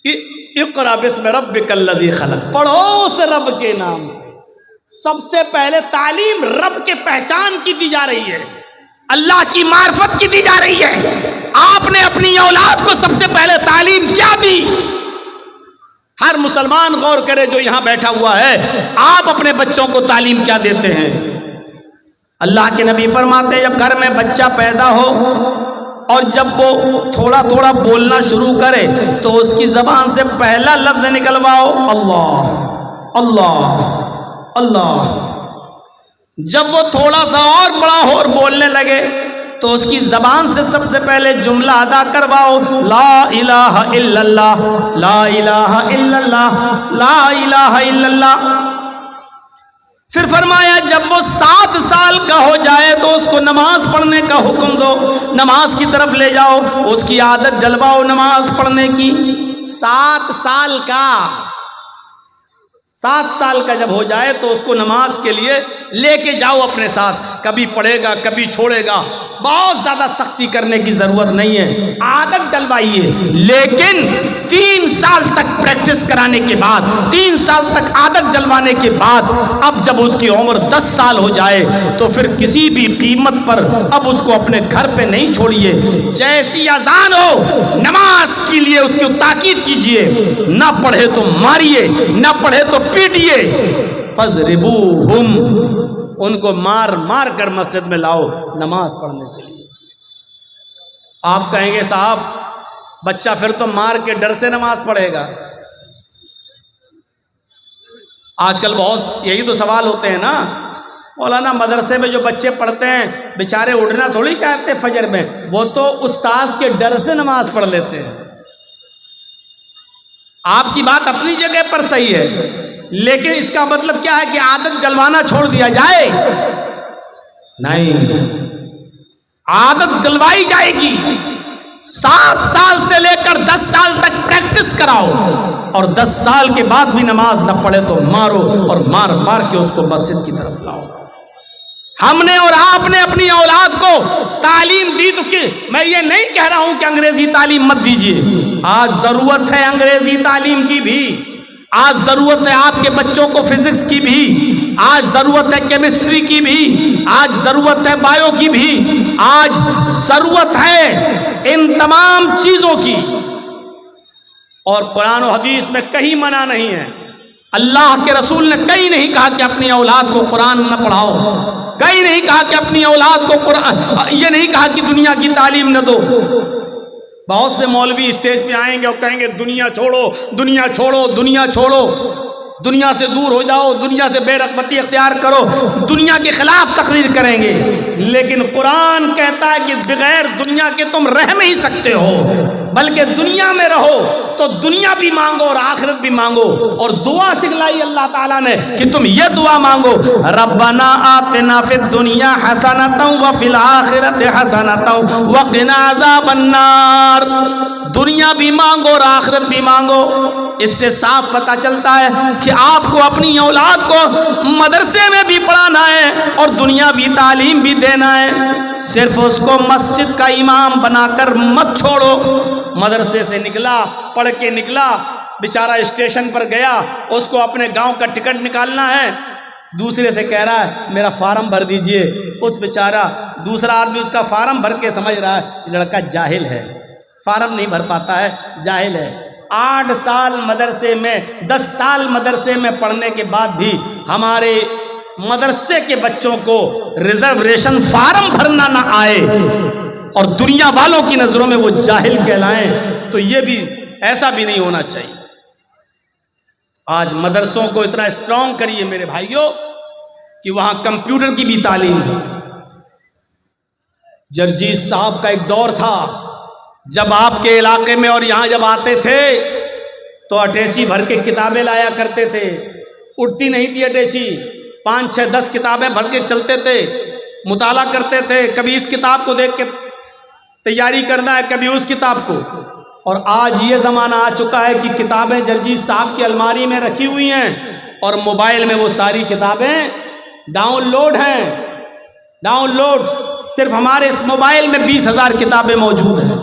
اقرا بسم ربک الذی خلق، پڑھو اس رب کے نام سے۔ سب سے پہلے تعلیم رب کے پہچان کی دی جا رہی ہے، اللہ کی معرفت کی دی جا رہی ہے۔ آپ نے اپنی اولاد کو سب سے پہلے تعلیم کیا دی؟ ہر مسلمان غور کرے جو یہاں بیٹھا ہوا ہے، آپ اپنے بچوں کو تعلیم کیا دیتے ہیں؟ اللہ کے نبی فرماتے ہیں جب گھر میں بچہ پیدا ہو اور جب وہ تھوڑا تھوڑا بولنا شروع کرے تو اس کی زبان سے پہلا لفظ نکلواؤ اللہ اللہ اللہ۔ جب وہ تھوڑا سا اور بڑا ہو اور بولنے لگے تو اس کی زبان سے سب سے پہلے جملہ ادا کرواؤ لا الہ الا اللہ لا الہ الا اللہ لا الہ الا اللہ۔ پھر فرمایا جب وہ 7 سال کا ہو جائے تو اس کو نماز پڑھنے کا حکم دو، نماز کی طرف لے جاؤ، اس کی عادت ڈلواؤ نماز پڑھنے کی۔ 7 سال کا 7 سال کا جب ہو جائے تو اس کو نماز کے لیے لے کے جاؤ اپنے ساتھ، کبھی پڑھے گا کبھی چھوڑے گا، بہت زیادہ سختی کرنے کی ضرورت نہیں ہے، عادت ڈلوائیے۔ لیکن 3 سال تک پریکٹس کرانے کے بعد، 3 سال تک عادت ڈلوانے کے بعد، اب جب اس کی عمر 10 سال ہو جائے تو پھر کسی بھی قیمت پر اب اس کو اپنے گھر پہ نہیں چھوڑیے، جیسی اذان ہو نماز کے لیے اس کی تاکید کیجیے، نہ پڑھے تو ماریے نہ پڑھے تو پیٹیے۔ فَضْرِبُوهُمْ، ان کو مار مار کر مسجد میں لاؤ نماز پڑھنے کے لیے۔ آپ کہیں گے صاحب بچہ پھر تو مار کے ڈر سے نماز پڑھے گا۔ آج کل بہت یہی تو سوال ہوتے ہیں نا، مولانا مدرسے میں جو بچے پڑھتے ہیں بیچارے اٹھنا تھوڑی چاہتے فجر میں، وہ تو استاذ کے ڈر سے نماز پڑھ لیتے ہیں۔ آپ کی بات اپنی جگہ پر صحیح ہے، لیکن اس کا مطلب کیا ہے کہ عادت جلوانا چھوڑ دیا جائے؟ نہیں، عادت جلوائی جائے گی۔ 7 سال سے لے کر 10 سال تک پریکٹس کراؤ، اور 10 سال کے بعد بھی نماز نہ پڑھے تو مارو، اور مار مار کے اس کو مسجد کی طرف لاؤ۔ ہم نے اور آپ نے اپنی اولاد کو تعلیم دی تو کہ میں یہ نہیں کہہ رہا ہوں کہ انگریزی تعلیم مت دیجیے، آج ضرورت ہے انگریزی تعلیم کی بھی، آج ضرورت ہے آپ کے بچوں کو فزکس کی بھی، آج ضرورت ہے کیمسٹری کی بھی، آج ضرورت ہے بایو کی بھی، آج ضرورت ہے ان تمام چیزوں کی۔ اور قرآن و حدیث میں کہیں منع نہیں ہے، اللہ کے رسول نے کہیں نہیں کہا کہ اپنی اولاد کو قرآن نہ پڑھاؤ، کہیں نہیں کہا کہ اپنی اولاد کو قرآن، یہ نہیں کہا کہ دنیا کی تعلیم نہ دو۔ بہت سے مولوی اسٹیج پہ آئیں گے اور کہیں گے دنیا چھوڑو دنیا چھوڑو دنیا چھوڑو، دنیا سے دور ہو جاؤ، دنیا سے بے رغبتی اختیار کرو، دنیا کے خلاف تقریر کریں گے۔ لیکن قرآن کہتا ہے کہ بغیر دنیا کے تم رہ نہیں سکتے ہو، بلکہ دنیا میں رہو تو دنیا بھی مانگو اور آخرت بھی مانگو۔ اور دعا سکھلائی اللہ تعالیٰ نے کہ تم یہ دعا مانگو ربنا آتنا فی الدنیا حسنۃ وفی الآخرۃ حسنۃ وقنا عذاب النار۔ دنیا بھی مانگو اور آخرت بھی مانگو۔ اس سے صاف پتہ چلتا ہے کہ آپ کو اپنی اولاد کو مدرسے میں بھی پڑھانا ہے اور دنیاوی تعلیم بھی دینا ہے، صرف اس کو مسجد کا امام بنا کر مت چھوڑو۔ مدرسے سے نکلا، پڑھ کے نکلا، بیچارہ اسٹیشن پر گیا، اس کو اپنے گاؤں کا ٹکٹ نکالنا ہے، دوسرے سے کہہ رہا ہے میرا فارم بھر دیجئے، اس بیچارہ دوسرا آدمی اس کا فارم بھر کے سمجھ رہا ہے لڑکا جاہل ہے، فارم نہیں بھر پاتا ہے، جاہل ہے۔ 8 سال مدرسے میں 10 سال مدرسے میں پڑھنے کے بعد بھی ہمارے مدرسے کے بچوں کو ریزرویشن فارم بھرنا نہ آئے اور دنیا والوں کی نظروں میں وہ جاہل کہلائیں، تو یہ بھی ایسا بھی نہیں ہونا چاہیے۔ آج مدرسوں کو اتنا اسٹرانگ کریے میرے بھائیوں کہ وہاں کمپیوٹر کی بھی تعلیم ہے۔ جرجیت صاحب کا ایک دور تھا جب آپ کے علاقے میں اور یہاں جب آتے تھے تو اٹیچی بھر کے کتابیں لایا کرتے تھے، اٹھتی نہیں تھی اٹیچی، 5 6 10 کتابیں بھر کے چلتے تھے، مطالعہ کرتے تھے، کبھی اس کتاب کو دیکھ کے تیاری کرنا ہے کبھی اس کتاب کو۔ اور آج یہ زمانہ آ چکا ہے کہ کتابیں جرجیت صاحب کی الماری میں رکھی ہوئی ہیں اور موبائل میں وہ ساری کتابیں ڈاؤن لوڈ ہیں، ڈاؤن لوڈ۔ صرف ہمارے اس موبائل میں 20,000 کتابیں موجود ہیں۔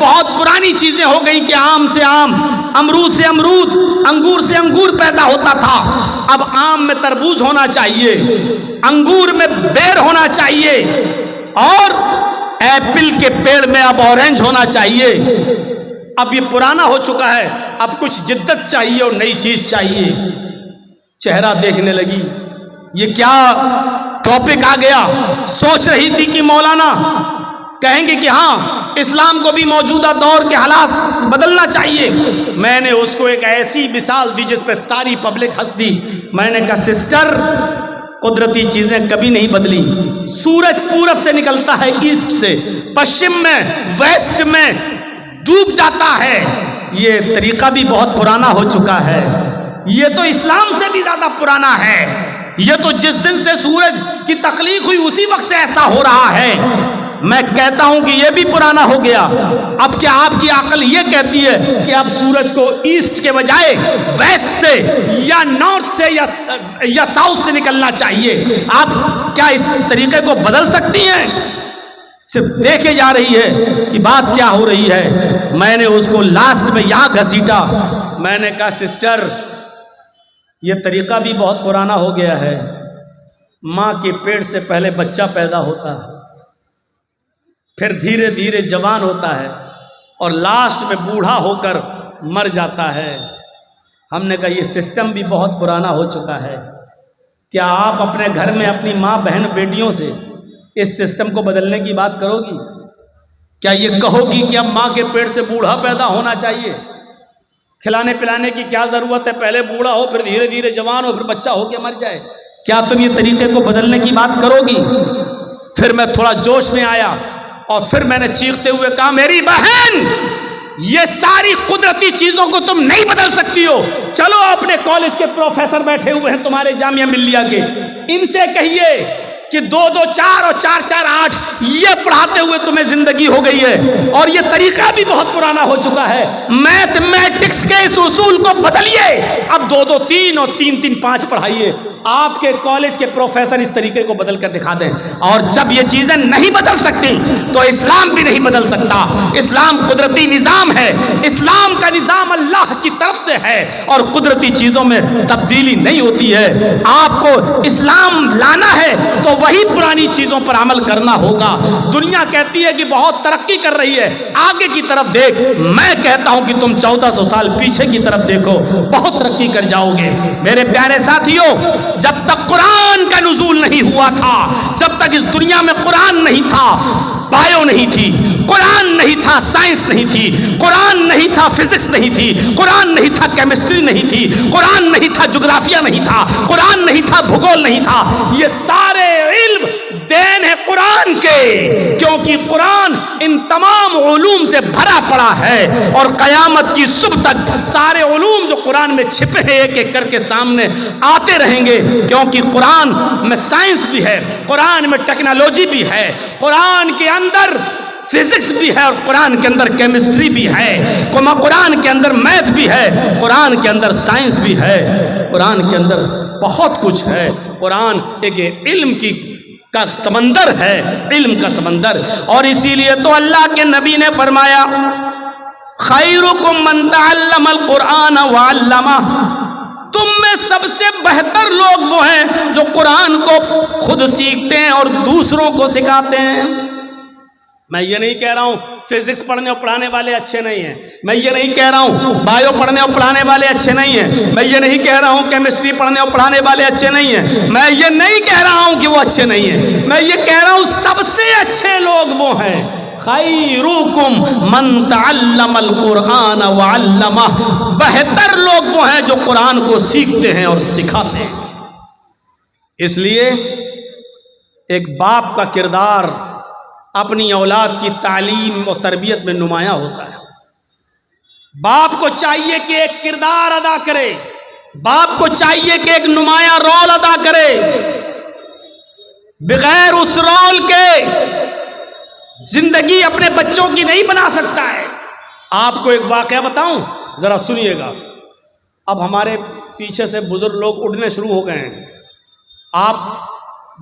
بہت پرانی چیزیں ہو گئی کہ آم سے آم، امرود سے امرود، انگور سے انگور پیدا ہوتا تھا، اب آم میں تربوز ہونا چاہیے، انگور میں بیر ہونا چاہیے، اور ایپل کے پیڑ میں اب اورنج ہونا چاہیے۔ اب یہ پرانا ہو چکا ہے، اب کچھ جدت چاہیے اور نئی چیز چاہیے۔ چہرہ دیکھنے لگی، یہ کیا ٹاپک آ گیا؟ سوچ رہی تھی کہ مولانا کہیں گے کہ ہاں اسلام کو بھی موجودہ دور کے حالات بدلنا چاہیے۔ میں نے اس کو ایک ایسی مثال دی جس پہ ساری پبلک ہنس دی۔ میں نے کہا سسٹر، قدرتی چیزیں کبھی نہیں بدلی۔ سورج پورب سے نکلتا ہے، ایسٹ سے، پشچم میں، ویسٹ میں ڈوب جاتا ہے۔ یہ طریقہ بھی بہت پرانا ہو چکا ہے، یہ تو اسلام سے بھی زیادہ پرانا ہے۔ یہ تو جس دن سے سورج کی تخلیق ہوئی اسی وقت سے ایسا ہو رہا ہے۔ میں کہتا ہوں کہ یہ بھی پرانا ہو گیا۔ اب کیا آپ کی عقل یہ کہتی ہے کہ اب سورج کو ایسٹ کے بجائے ویسٹ سے یا نارتھ سے یا ساؤتھ سے نکلنا چاہیے؟ آپ کیا اس طریقے کو بدل سکتی ہیں؟ صرف دیکھے جا رہی ہے کہ بات کیا ہو رہی ہے۔ میں نے اس کو لاسٹ میں یہاں گھسیٹا، میں نے کہا سسٹر، یہ طریقہ بھی بہت پرانا ہو گیا ہے۔ ماں کے پیٹ سے پہلے بچہ پیدا ہوتا ہے، پھر دھیرے دھیرے جوان ہوتا ہے، اور لاسٹ میں بوڑھا ہو کر مر جاتا ہے۔ ہم نے کہا یہ سسٹم بھی بہت پرانا ہو چکا ہے۔ کیا آپ اپنے گھر میں اپنی ماں بہن بیٹیوں سے اس سسٹم کو بدلنے کی بات کرو گی؟ کیا یہ کہو گی کہ اب ماں کے پیٹ سے بوڑھا پیدا ہونا چاہیے؟ کھلانے پلانے کی کیا ضرورت ہے؟ پہلے بوڑھا ہو، پھر دھیرے دھیرے جوان ہو، پھر بچہ ہو کے مر جائے۔ کیا تم یہ طریقے کو بدلنے کی بات کرو گی؟ پھر میں تھوڑا جوش میں آیا اور پھر میں نے چیختے ہوئے کہا میری بہن، یہ ساری قدرتی چیزوں کو تم نہیں بدل سکتی ہو۔ چلو اپنے کالج کے پروفیسر بیٹھے ہوئے ہیں تمہارے جامعہ ملیہ کے، ان سے کہیے کہ 2 2 4 اور 4 4 8 یہ پڑھاتے ہوئے تمہیں زندگی ہو گئی ہے، اور یہ طریقہ بھی بہت پرانا ہو چکا ہے۔ میتھمیٹکس کے اس اصول کو بدلیے، اب 2 2 3 اور 3 3 5 پڑھائیے۔ آپ کے کالج کے پروفیسر اس طریقے کو بدل کر دکھا دیں۔ اور جب یہ چیزیں نہیں بدل سکتی تو اسلام بھی نہیں بدل سکتا۔ اسلام قدرتی نظام ہے، اسلام کا نظام اللہ کی طرف سے ہے، اور قدرتی چیزوں میں تبدیلی نہیں ہوتی ہے۔ آپ کو اسلام لانا ہے تو وہی پرانی چیزوں پر عمل کرنا ہوگا۔ دنیا کہتی ہے کہ بہت ترقی کر رہی ہے، آگے کی طرف دیکھ۔ میں کہتا ہوں کہ تم 1400 سال پیچھے کی طرف دیکھو، بہت ترقی کر جاؤ گے۔ میرے پیارے ساتھیوں، جب تک قرآن کا نزول نہیں ہوا تھا، جب تک اس دنیا میں قرآن نہیں تھا، بایو نہیں تھی، قرآن نہیں تھا، سائنس نہیں تھی، قرآن نہیں تھا، فزکس نہیں تھی، قرآن نہیں تھا، کیمسٹری نہیں تھی، قرآن نہیں تھا، جغرافیہ نہیں تھا، قرآن نہیں تھا، بھگول نہیں تھا۔ یہ سارے علم دین ہے قرآن کے، کیونکہ قرآن ان تمام علوم سے بھرا پڑا ہے، اور قیامت کی صبح تک سارے علوم جو قرآن میں چھپے ہیں ایک ایک کر کے سامنے آتے رہیں گے، کیونکہ قرآن میں سائنس بھی ہے، قرآن میں ٹیکنالوجی بھی ہے، قرآن کے اندر فزکس بھی ہے، اور قرآن کے اندر کیمسٹری بھی ہے، قرآن کے اندر میتھ بھی ہے، قرآن کے اندر سائنس بھی ہے، قرآن کے اندر بہت کچھ ہے۔ قرآن ایک علم کا سمندر ہے، علم کا سمندر۔ اور اسی لیے تو اللہ کے نبی نے فرمایا خیرکم من تعلم القرآن وعلمہ، تم میں سب سے بہتر لوگ وہ ہیں جو قرآن کو خود سیکھتے ہیں اور دوسروں کو سکھاتے ہیں۔ میں یہ نہیں کہہ رہا ہوں فزکس پڑھنے اور پڑھانے والے اچھے نہیں ہیں، میں یہ نہیں کہہ رہا ہوں بایو پڑھنے اور پڑھانے والے اچھے نہیں ہیں، میں یہ نہیں کہہ رہا ہوں کیمسٹری پڑھنے اور پڑھانے والے اچھے نہیں ہیں، میں یہ نہیں کہہ رہا ہوں کہ وہ اچھے نہیں ہیں، میں یہ کہہ رہا ہوں سب سے اچھے لوگ وہ ہیں خیرکم من تعلم القرآن وعلمہ، بہتر لوگ وہ ہیں جو قرآن کو سیکھتے ہیں اور سکھاتے ہیں۔ اس لیے ایک باپ کا کردار اپنی اولاد کی تعلیم و تربیت میں نمایاں ہوتا ہے۔ باپ کو چاہیے کہ ایک کردار ادا کرے، باپ کو چاہیے کہ ایک نمایاں رول ادا کرے، بغیر اس رول کے زندگی اپنے بچوں کی نہیں بنا سکتا ہے۔ آپ کو ایک واقعہ بتاؤں، ذرا سنیے گا۔ اب ہمارے پیچھے سے بزرگ لوگ اٹھنے شروع ہو گئے ہیں، آپ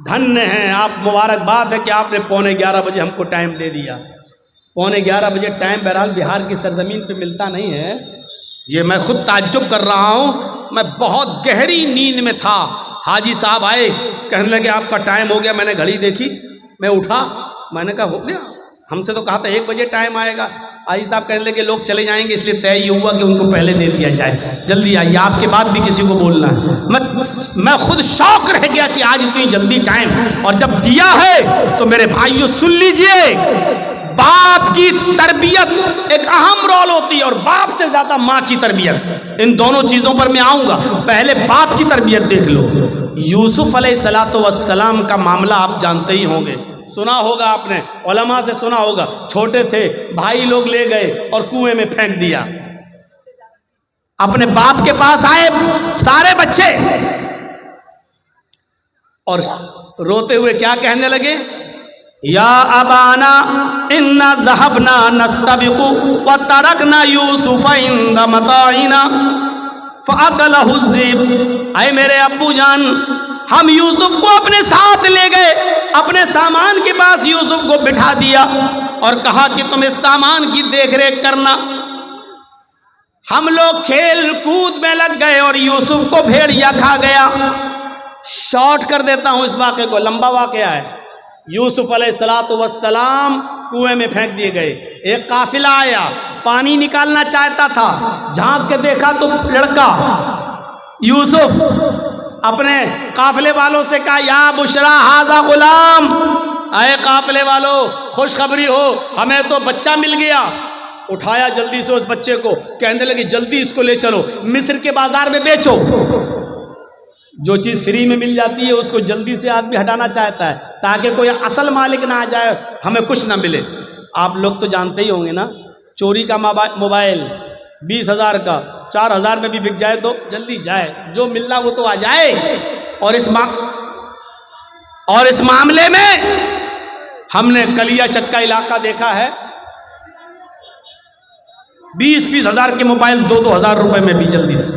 دھنیہ ہیں، آپ مبارکباد ہے کہ آپ نے 11:15 بجے ہم کو ٹائم دے دیا۔ 11:15 ٹائم بہرحال بہار کی سرزمین پہ ملتا نہیں ہے. یہ میں خود تعجب کر رہا ہوں. میں بہت گہری نیند میں تھا. حاجی صاحب آئے, کہنے لگے آپ کا ٹائم ہو گیا. میں نے گھڑی دیکھی, میں اٹھا, میں نے کہا ہو گیا, ہم سے تو کہا تھا 1 بجے ٹائم آئے گا. حاجی صاحب کہنے لگے لوگ چلے جائیں گے, اس لیے طے یہ ہوا کہ ان کو پہلے دے دیا جائے, جلدی آئیے, آپ کے بعد بھی کسی کو بولنا ہے. میں خود شوق رہ گیا کہ آج اتنی جلدی ٹائم, اور جب دیا ہے تو میرے بھائیوں سن لیجئے, باپ کی تربیت ایک اہم رول ہوتی ہے, اور باپ سے زیادہ ماں کی تربیت. ان دونوں چیزوں پر میں آؤں گا. پہلے باپ کی تربیت دیکھ لو. یوسف علیہ السلام کا معاملہ آپ جانتے ہی ہوں گے, سنا ہوگا آپ نے, علماء سے سنا ہوگا. چھوٹے تھے, بھائی لوگ لے گئے اور کنویں میں پھینک دیا. اپنے باپ کے پاس آئے سارے بچے, اور روتے ہوئے کیا کہنے لگے, یا ابانا انا ذهبنا نستبق وترکنا یوسف عند متاعنا فاکلہ الذئب. اے میرے ابو جان, ہم یوسف کو اپنے ساتھ لے گئے, اپنے سامان کے پاس یوسف کو بٹھا دیا اور کہا کہ تم اس سامان کی دیکھ ریکھ کرنا. ہم لوگ کھیل کود میں لگ گئے اور یوسف کو بھیڑیا کھا گیا. شارٹ کر دیتا ہوں اس واقعے کو, لمبا واقعہ ہے. یوسف علیہ السلام کنویں میں پھینک دیے گئے. ایک قافلہ آیا, پانی نکالنا چاہتا تھا, جھانک کے دیکھا تو لڑکا یوسف. اپنے قافلے والوں سے کہا یا بشرا ھذا غلام, اے قافلے والوں خوشخبری ہو, ہمیں تو بچہ مل گیا. اٹھایا جلدی سے اس بچے کو, کہنے لگے جلدی اس کو لے چلو, مصر کے بازار میں بیچو. جو چیز فری میں مل جاتی ہے اس کو جلدی سے آدمی ہٹانا چاہتا ہے تاکہ کوئی اصل مالک نہ آ جائے, ہمیں کچھ نہ ملے. آپ لوگ تو جانتے ہی ہوں گے نا, چوری کا موبائل 20,000 کا 4,000 میں بھی بک جائے تو جلدی جائے, جو ملنا وہ تو آ جائے. اور اس معاملے میں ہم نے کلیا چکا علاقہ دیکھا ہے, 20-20 ہزار کے موبائل 2-2 ہزار روپے میں بھی جلدی سے.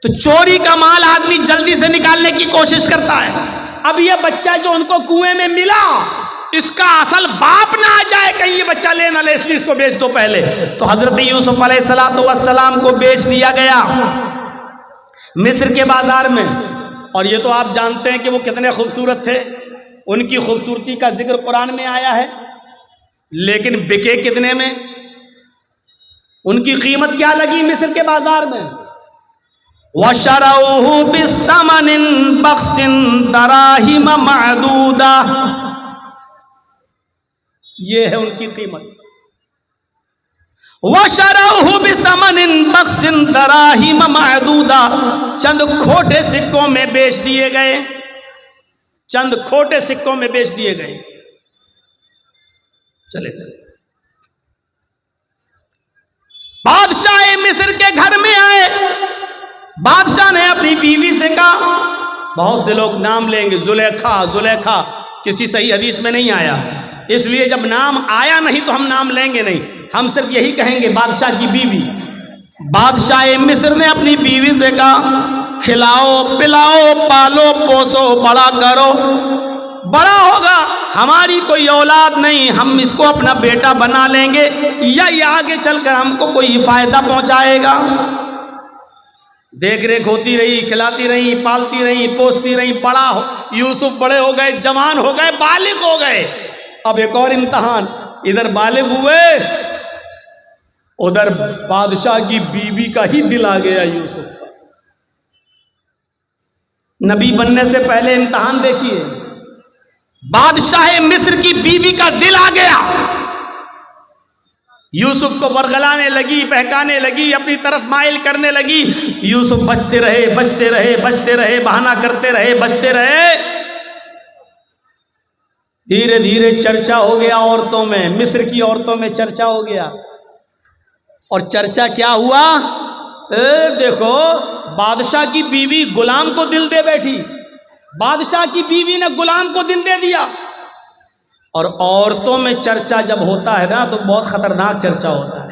تو چوری کا مال آدمی جلدی سے نکالنے کی کوشش کرتا ہے. اب یہ بچہ جو ان کو کنویں میں ملا, اس کا اصل باپ نہ آ جائے کہیں یہ بچہ لے نہ لے, اس لیے اس کو بیچ دو پہلے. تو حضرت یوسف علیہ السلام کو بیچ دیا گیا مصر کے بازار میں. اور یہ تو آپ جانتے ہیں کہ وہ کتنے خوبصورت تھے, ان کی خوبصورتی کا ذکر قرآن میں آیا ہے, لیکن بکے کتنے میں, ان کی قیمت کیا لگی مصر کے بازار میں. وَشَرَوْهُ بِثَمَنٍ بَخْسٍ دَرَاهِمَ مَعْدُودَةٍ, یہ ہے ان کی قیمت. وَشَرَوْهُ بِثَمَنٍ بَخْسٍ دَرَاهِمَ مَعْدُودَةٍ, چند کھوٹے سکوں میں بیچ دیے گئے, چند کھوٹے سکوں میں بیچ دیے گئے. چلے بادشاہ مصر کے گھر میں آئے. بادشاہ نے اپنی بیوی سے کہا, بہت سے لوگ نام لیں گے, زلیخا, کسی صحیح حدیث میں نہیں آیا, اس لیے جب نام آیا نہیں تو ہم نام لیں گے نہیں, ہم صرف یہی کہیں گے بادشاہ کی بیوی. بادشاہ مصر نے اپنی بیوی سے کہا, کھلاؤ پلاؤ پالو پوسو بڑا کرو, بڑا ہوگا, ہماری کوئی اولاد نہیں, ہم اس کو اپنا بیٹا بنا لیں گے, یا یہ آگے چل کر ہم کو کوئی فائدہ پہنچائے گا. دیکھ ریکھ ہوتی رہی, کھلاتی رہی, پالتی رہی, پوستی رہی. بڑا یوسف بڑے ہو گئے, جوان ہو گئے, بالغ ہو گئے. اب ایک اور امتحان, ادھر بالغ ہوئے, ادھر بادشاہ کی بیوی کا ہی دل آ گیا یوسف کا. نبی بننے سے پہلے امتحان دیکھیے, بادشاہ مصر کی بیوی کا دل آ گیا. یوسف کو ورغلانے لگی, بہکانے لگی, اپنی طرف مائل کرنے لگی. یوسف بچتے رہے, بہانہ کرتے رہے, بچتے رہے. دھیرے دھیرے چرچا ہو گیا عورتوں میں, مصر کی عورتوں میں چرچا ہو گیا. اور چرچا کیا ہوا, دیکھو بادشاہ کی بیوی غلام کو دل دے بیٹھی, بادشاہ کی بیوی نے غلام کو دل دے دیا. اور عورتوں میں چرچا جب ہوتا ہے نا تو بہت خطرناک چرچا ہوتا ہے.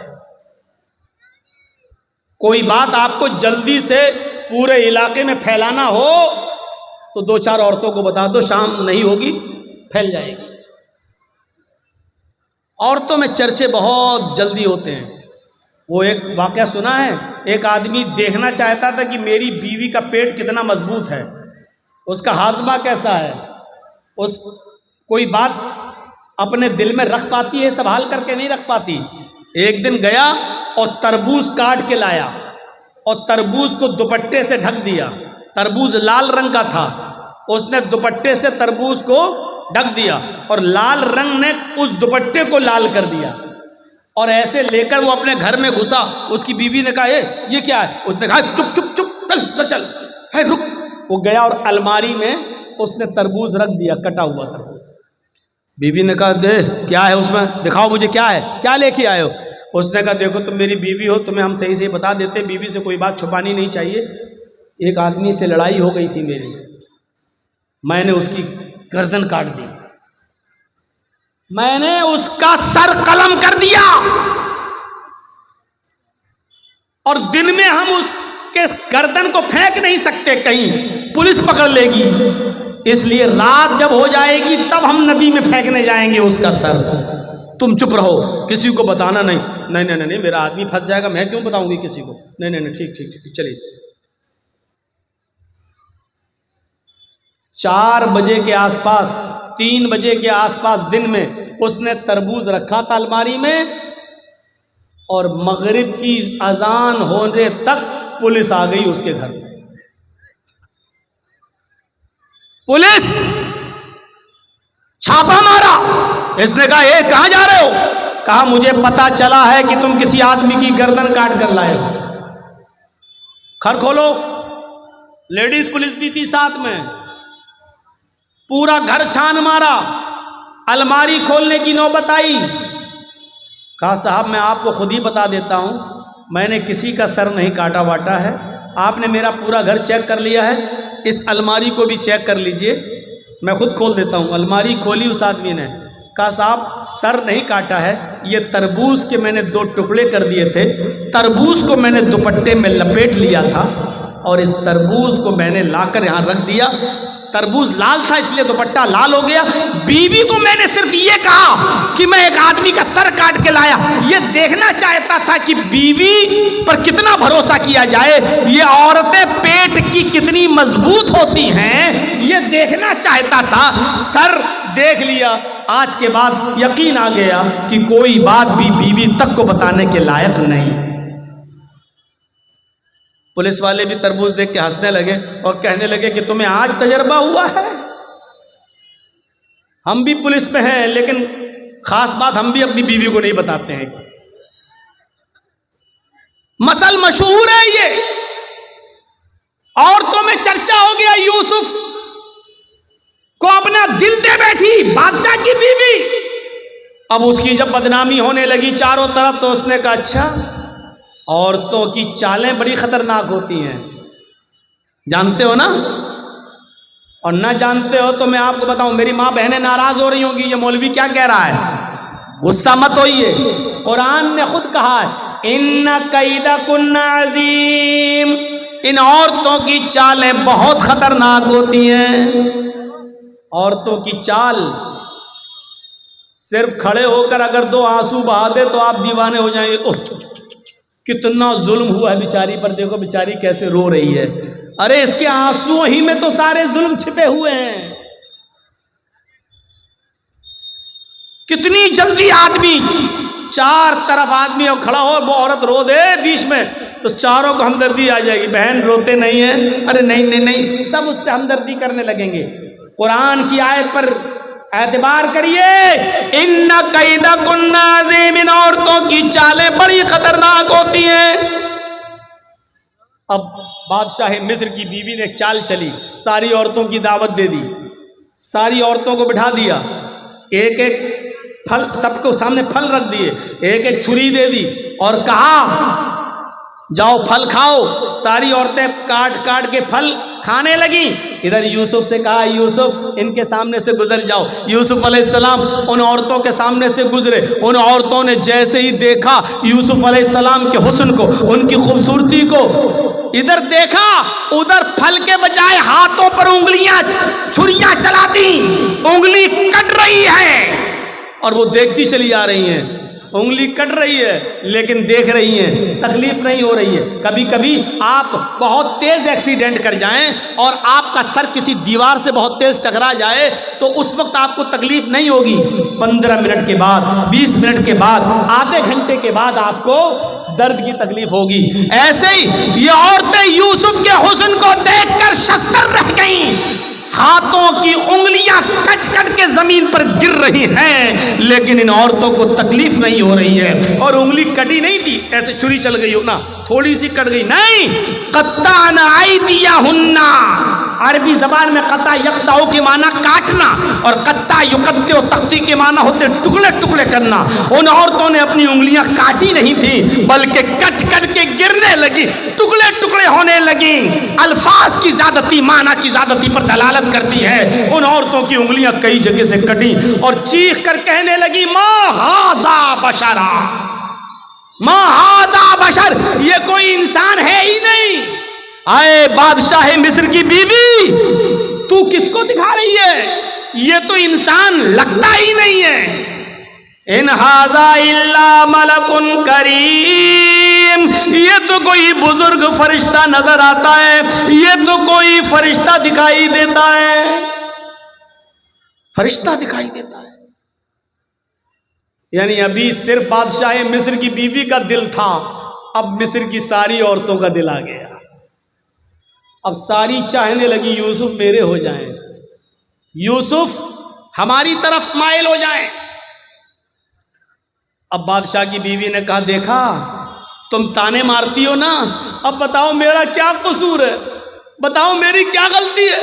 کوئی بات آپ کو جلدی سے پورے علاقے میں پھیلانا ہو تو 2-4 عورتوں کو بتا دو, شام نہیں ہوگی پھیل جائے گی. عورتوں میں چرچے بہت جلدی ہوتے ہیں. وہ ایک واقعہ سنا ہے, ایک آدمی دیکھنا چاہتا تھا کہ میری بیوی کا پیٹ کتنا مضبوط ہے, اس کا ہاضمہ کیسا ہے, اس کوئی بات اپنے دل میں رکھ پاتی ہے, سنبھال کر کے نہیں رکھ پاتی. ایک دن گیا اور تربوز کاٹ کے لایا اور تربوز کو دوپٹے سے ڈھک دیا. تربوز لال رنگ کا تھا, اس نے دوپٹے سے تربوز کو ڈھک دیا اور لال رنگ نے اس دوپٹے کو لال کر دیا, اور ایسے لے کر وہ اپنے گھر میں گھسا. اس کی بیوی نے کہا یہ کیا ہے؟ اس نے کہا چپ چپ چپ چل چل رک. وہ گیا اور الماری میں اس نے تربوز رکھ دیا, کٹا ہوا تربوز. بیوی نے کہا دے کیا ہے اس میں, دکھاؤ مجھے کیا ہے, کیا لے کے آئے ہو؟ اس نے کہا دیکھو تم میری بیوی ہو, تمہیں ہم صحیح بتا دیتے, بیوی سے کوئی بات چھپانی نہیں چاہیے. ایک آدمی سے لڑائی ہو گئی تھی میری, میں نے اس کی گردن کاٹ دی, میں نے اس کا سر قلم کر دیا, اور دن میں ہم اس کے گردن کو پھینک نہیں سکتے, کہیں پولیس پکڑ لے گی, اس لیے رات جب ہو جائے گی تب ہم ندی میں پھینکنے جائیں گے اس کا سر. تم چپ رہو, کسی کو بتانا نہیں. نہیں نہیں نہیں, میرا آدمی پھنس جائے گا, میں کیوں بتاؤں گی کسی کو. نہیں نہیں نہیں, ٹھیک ٹھیک ٹھیک, چلیے. 4 بجے کے آس پاس, 3 بجے کے آس پاس دن میں اس نے تربوز رکھا تھا الماری میں, اور مغرب کی اذان ہونے تک پولیس آ گئی اس کے گھر میں. پولیس چھاپا مارا. اس نے کہا اے کہاں جا رہے ہو؟ کہا مجھے پتا چلا ہے کہ تم کسی آدمی کی گردن کاٹ کر لائے ہو. گھر کھولو. لیڈیز پولیس بھی تھی ساتھ میں. پورا گھر چھان مارا, الماری کھولنے کی نوبت آئی. کہا صاحب میں آپ کو خود ہی بتا دیتا ہوں, میں نے کسی کا سر نہیں کاٹا واٹا ہے, آپ نے میرا پورا گھر چیک کر لیا ہے, اس الماری کو بھی چیک کر لیجئے, میں خود کھول دیتا ہوں. الماری کھولی اس آدمی نے. کہا صاحب سر نہیں کاٹا ہے, یہ تربوز کے میں نے 2 ٹکڑے کر دیے تھے, تربوز کو میں نے دوپٹے میں لپیٹ لیا تھا, اور اس تربوز کو میں نے لا کر یہاں رکھ دیا. تربوز لال تھا اس لیے دوپٹہ لال ہو گیا. بیوی کو میں نے صرف یہ کہا کہ میں ایک آدمی کا سر کاٹ کے لایا. یہ دیکھنا چاہتا تھا کہ بیوی پر کتنا بھروسہ کیا جائے, یہ عورتیں پیٹ کی کتنی مضبوط ہوتی ہیں, یہ دیکھنا چاہتا تھا. سر دیکھ لیا, آج کے بعد یقین آ گیا کہ کوئی بات بھی بیوی تک کو بتانے کے لائق نہیں. پولیس والے بھی تربوز دیکھ کے ہنسنے لگے اور کہنے لگے کہ تمہیں آج تجربہ ہوا ہے, ہم بھی پولیس میں ہیں لیکن خاص بات ہم بھی اپنی بیوی کو نہیں بتاتے ہیں. مسل مشہور ہے یہ, عورتوں میں چرچا ہو گیا. یوسف کو اپنا دل دے بیٹھی بادشاہ کی بیوی. اب اس کی جب بدنامی ہونے لگی چاروں طرف, تو اس نے کہا اچھا عورتوں کی چالیں بڑی خطرناک ہوتی ہیں, جانتے ہو نا؟ اور نہ جانتے ہو تو میں آپ کو بتاؤں, میری ماں بہنیں ناراض ہو رہی ہوں گی, یہ مولوی کیا کہہ رہا ہے, غصہ مت ہوئیے. قرآن نے خود کہا ہے ان کیدکن عظیم, ان عورتوں کی چالیں بہت خطرناک ہوتی ہیں. عورتوں کی چال, صرف کھڑے ہو کر اگر 2 آنسو بہا دے تو آپ دیوانے ہو جائیں گے. اوہ کتنا ظلم ہوا ہے بیچاری پر, دیکھو بیچاری کیسے رو رہی ہے. ارے اس کے آنسو ہی میں تو سارے ظلم چھپے ہوئے ہیں. کتنی جلدی آدمی, 4 طرف آدمی اور کھڑا ہو, وہ عورت رو دے بیچ میں تو چاروں کو ہمدردی آ جائے گی. بہن روتے نہیں ہیں, ارے نہیں نہیں نہیں, سب اس سے ہمدردی کرنے لگیں گے. قرآن کی آیت پر اعتبار کریے, ان کیدکن عظیم, ان عورتوں کی چالیں بڑی خطرناک ہوتی ہیں. اب بادشاہ مصر کی بیوی نے چال چلی, ساری عورتوں کی دعوت دے دی, ساری عورتوں کو بٹھا دیا, ایک ایک پھل سب کو سامنے پھل رکھ دیے, ایک ایک چھری دے دی اور کہا جاؤ پھل کھاؤ. ساری عورتیں کاٹ کاٹ کے پھل کھانے لگیں. ادھر یوسف سے کہا یوسف ان کے سامنے سے گزر جاؤ. یوسف علیہ السلام ان عورتوں کے سامنے سے گزرے. ان عورتوں نے جیسے ہی دیکھا یوسف علیہ السلام کے حسن کو, ان کی خوبصورتی کو, ادھر دیکھا ادھر پھل کے بجائے ہاتھوں پر انگلیاں چھریاں چلا دیں, انگلی کٹ رہی ہے. اور وہ دیکھتی چلی آ رہی ہیں، انگلی کٹ رہی ہے لیکن دیکھ رہی ہیں، تکلیف نہیں ہو رہی ہے۔ کبھی کبھی آپ بہت تیز ایکسیڈنٹ کر جائیں اور آپ کا سر کسی دیوار سے بہت تیز ٹکرا جائے تو اس وقت آپ کو تکلیف نہیں ہوگی، 15 منٹ کے بعد، 20 منٹ کے بعد، آدھے گھنٹے کے بعد آپ کو درد کی تکلیف ہوگی۔ ایسے ہی یہ عورتیں یوسف کے حسن کو دیکھ کر شستر رہ گئیں، ہاتھوں کی انگلیاں کٹ کٹ کے زمین پر گر رہی ہیں، لیکن ان عورتوں کو تکلیف نہیں ہو رہی ہے۔ اور انگلی کٹی نہیں تھی ایسے چھری چل گئی ہو نا، تھوڑی سی کٹ گئی، نہیں، قطعنا ایدیہن، عربی زبان میں قطع یقطع کے معنی کاٹنا اور قطع یقطع تختی کے معنی ہوتے ٹکڑے ٹکڑے کرنا۔ ان عورتوں نے اپنی انگلیاں کاٹی نہیں تھیں بلکہ کٹ کٹ کے گرنے لگی، ٹکڑے ٹکڑے ہونے لگی۔ الفاظ کی زیادتی معنی کی زیادتی پر دلالت کرتی ہے۔ ان عورتوں کی انگلیاں کئی جگہ سے کٹی اور چیخ کر کہنے لگی ما ھذا بشرا، ما ھذا بشر، یہ کوئی انسان ہے ہی نہیں۔ آئے بادشاہ مصر کی بیوی، تو کس کو دکھا رہی ہے؟ یہ تو انسان لگتا ہی نہیں ہے۔ ان ھذا الا ملک کریم، یہ تو کوئی بزرگ فرشتہ نظر آتا ہے، یہ تو کوئی فرشتہ دکھائی دیتا ہے، فرشتہ دکھائی دیتا ہے۔ یعنی ابھی صرف بادشاہ مصر کی بیوی کا دل تھا، اب مصر کی ساری عورتوں کا دل آ گیا۔ اب ساری چاہنے لگی یوسف میرے ہو جائیں، یوسف ہماری طرف مائل ہو جائیں۔ اب بادشاہ کی بیوی نے کہا دیکھا تم تانے مارتی ہو نا، اب بتاؤ میرا کیا قصور ہے، بتاؤ میری کیا غلطی ہے؟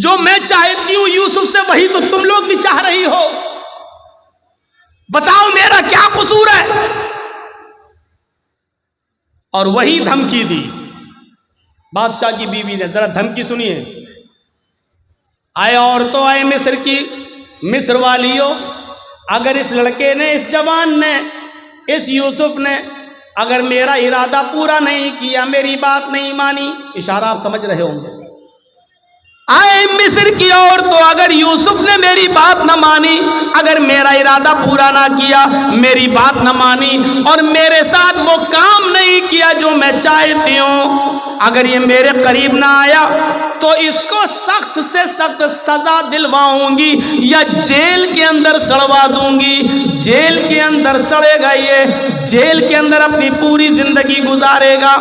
جو میں چاہتی ہوں یوسف سے وہی تو تم لوگ بھی چاہ رہی ہو، بتاؤ میرا کیا قصور ہے؟ اور وہی دھمکی دی بادشاہ کی بیوی نے۔ ذرا دھمکی سنیے۔ آئے عورتوں، آئے مصر کی، مصر والیوں، اگر اس لڑکے نے، اس جوان نے، اس یوسف نے اگر میرا ارادہ پورا نہیں کیا، میری بات نہیں مانی، اشارہ آپ سمجھ رہے ہوں گے، آئے مصر کی عورتوں، اگر یوسف نے میری بات نہ مانی، اگر میرا ارادہ پورا نہ کیا، میری بات نہ مانی اور میرے ساتھ وہ کام نہیں کیا جو میں چاہتی ہوں، اگر یہ میرے قریب نہ آیا تو اس کو سخت سے سخت سزا دلواؤں گی یا جیل کے اندر سڑوا دوں گی۔ جیل کے اندر سڑے گا، یہ جیل کے اندر اپنی پوری زندگی گزارے گا۔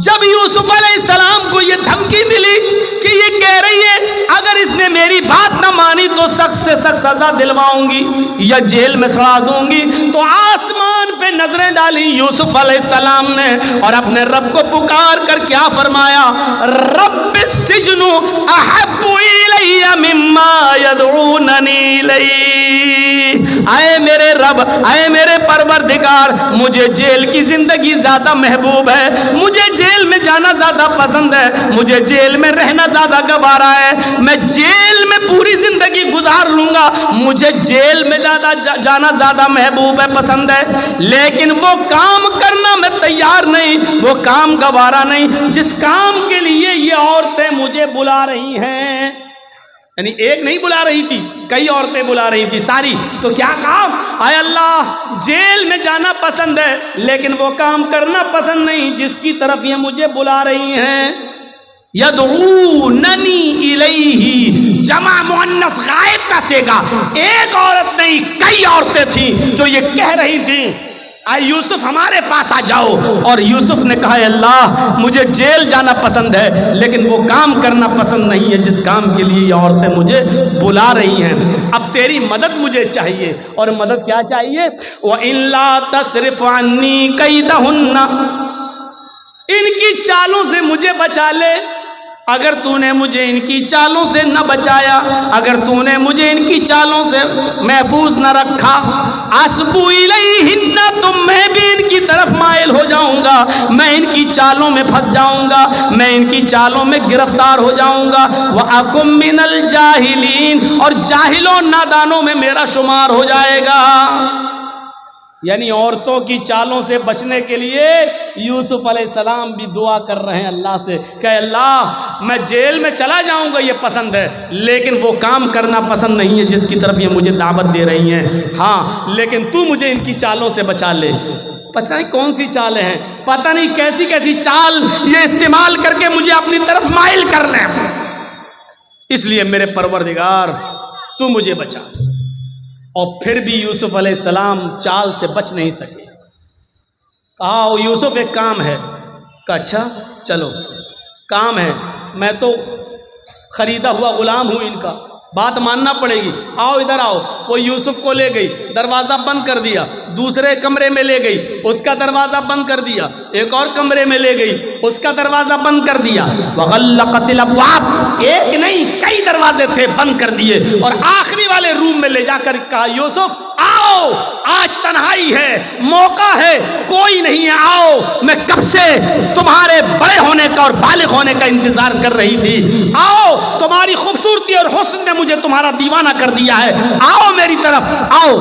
جب یوسف علیہ السلام کو یہ دھمکی ملی کہ یہ کہہ رہی ہے اگر اس نے میری بات نہ مانی تو سخت سے سخت سزا دلواؤں گی یا جیل میں سڑا دوں گی، تو آسمان پہ نظریں ڈالی یوسف علیہ السلام نے اور اپنے رب کو پکار کر کیا فرمایا؟ رب السجن احب الی مما یدعوننی الیہ، اے میرے رب، اے میرے پروردگار، مجھے جیل کی زندگی زیادہ محبوب ہے، مجھے جیل میں جانا زیادہ پسند ہے، مجھے جیل میں رہنا زیادہ گوارا ہے، میں جیل میں پوری زندگی گزار لوں گا، مجھے جیل میں جانا زیادہ محبوب ہے، پسند ہے، لیکن وہ کام کرنا میں تیار نہیں، وہ کام گوارا نہیں جس کام کے لیے یہ عورتیں مجھے بلا رہی ہیں۔ یعنی ایک نہیں بلا رہی تھی، کئی عورتیں بلا رہی تھی ساری، تو کیا کہا؟ اے اللہ، جیل میں جانا پسند ہے لیکن وہ کام کرنا پسند نہیں جس کی طرف یہ مجھے بلا رہی ہیں۔ یدعوننی الیہ، جمع مؤنث غائب کا صیغہ، ایک عورت نہیں کئی عورتیں تھیں جو یہ کہہ رہی تھیں اے یوسف ہمارے پاس آ جاؤ، اور یوسف نے کہا اے اللہ مجھے جیل جانا پسند ہے لیکن وہ کام کرنا پسند نہیں ہے جس کام کے لیے یہ عورتیں مجھے بلا رہی ہیں، اب تیری مدد مجھے چاہیے۔ اور مدد کیا چاہیے؟ وَإِن لَا تَصْرِفْ عَنِّي كَيْدَهُنَّ، ان کی چالوں سے مجھے بچا لے، اگر تو نے مجھے ان کی چالوں سے نہ بچایا، اگر تو نے مجھے ان کی چالوں سے محفوظ نہ رکھا، اَسْبُ إِلَيْهِنَّ، تو میں بھی ان کی طرف مائل ہو جاؤں گا، میں ان کی چالوں میں پھنس جاؤں گا، میں ان کی چالوں میں گرفتار ہو جاؤں گا، وَأَكُن مِّنَ الْجَاهِلِينَ، اور جاہلوں نادانوں میں میرا شمار ہو جائے گا۔ یعنی عورتوں کی چالوں سے بچنے کے لیے یوسف علیہ السلام بھی دعا کر رہے ہیں اللہ سے کہ اللہ میں جیل میں چلا جاؤں گا یہ پسند ہے، لیکن وہ کام کرنا پسند نہیں ہے جس کی طرف یہ مجھے دعوت دے رہی ہیں، ہاں لیکن تو مجھے ان کی چالوں سے بچا لے۔ پتہ نہیں کون سی چالیں ہیں، پتہ نہیں کیسی کیسی چال یہ استعمال کر کے مجھے اپنی طرف مائل کر لیں، اس لیے میرے پروردگار تو مجھے بچا۔ اور پھر بھی یوسف علیہ السلام چال سے بچ نہیں سکے۔ آؤ یوسف ایک کام ہے، کہ اچھا چلو کام ہے، میں تو خریدا ہوا غلام ہوں ان کا، بات ماننا پڑے گی، آؤ ادھر آؤ۔ وہ یوسف کو لے گئی، دروازہ بند کر دیا، دوسرے کمرے میں لے گئی، اس کا دروازہ بند کر دیا، ایک اور کمرے میں لے گئی، اس کا دروازہ بند کر دیا، وغلقت الابواب، ایک نہیں کئی دروازے تھے بند کر دیے، اور آخری والے روم میں لے جا کر کہا یوسف آؤ آج تنہائی ہے، موقع ہے، کوئی نہیں ہے، آؤ میں کب سے تمہارے بڑے ہونے کا اور بالغ ہونے کا انتظار کر رہی تھی، آؤ تمہاری خوبصورتی اور حسن نے مجھے تمہارا دیوانہ کر دیا ہے، آؤ میری طرف آؤ۔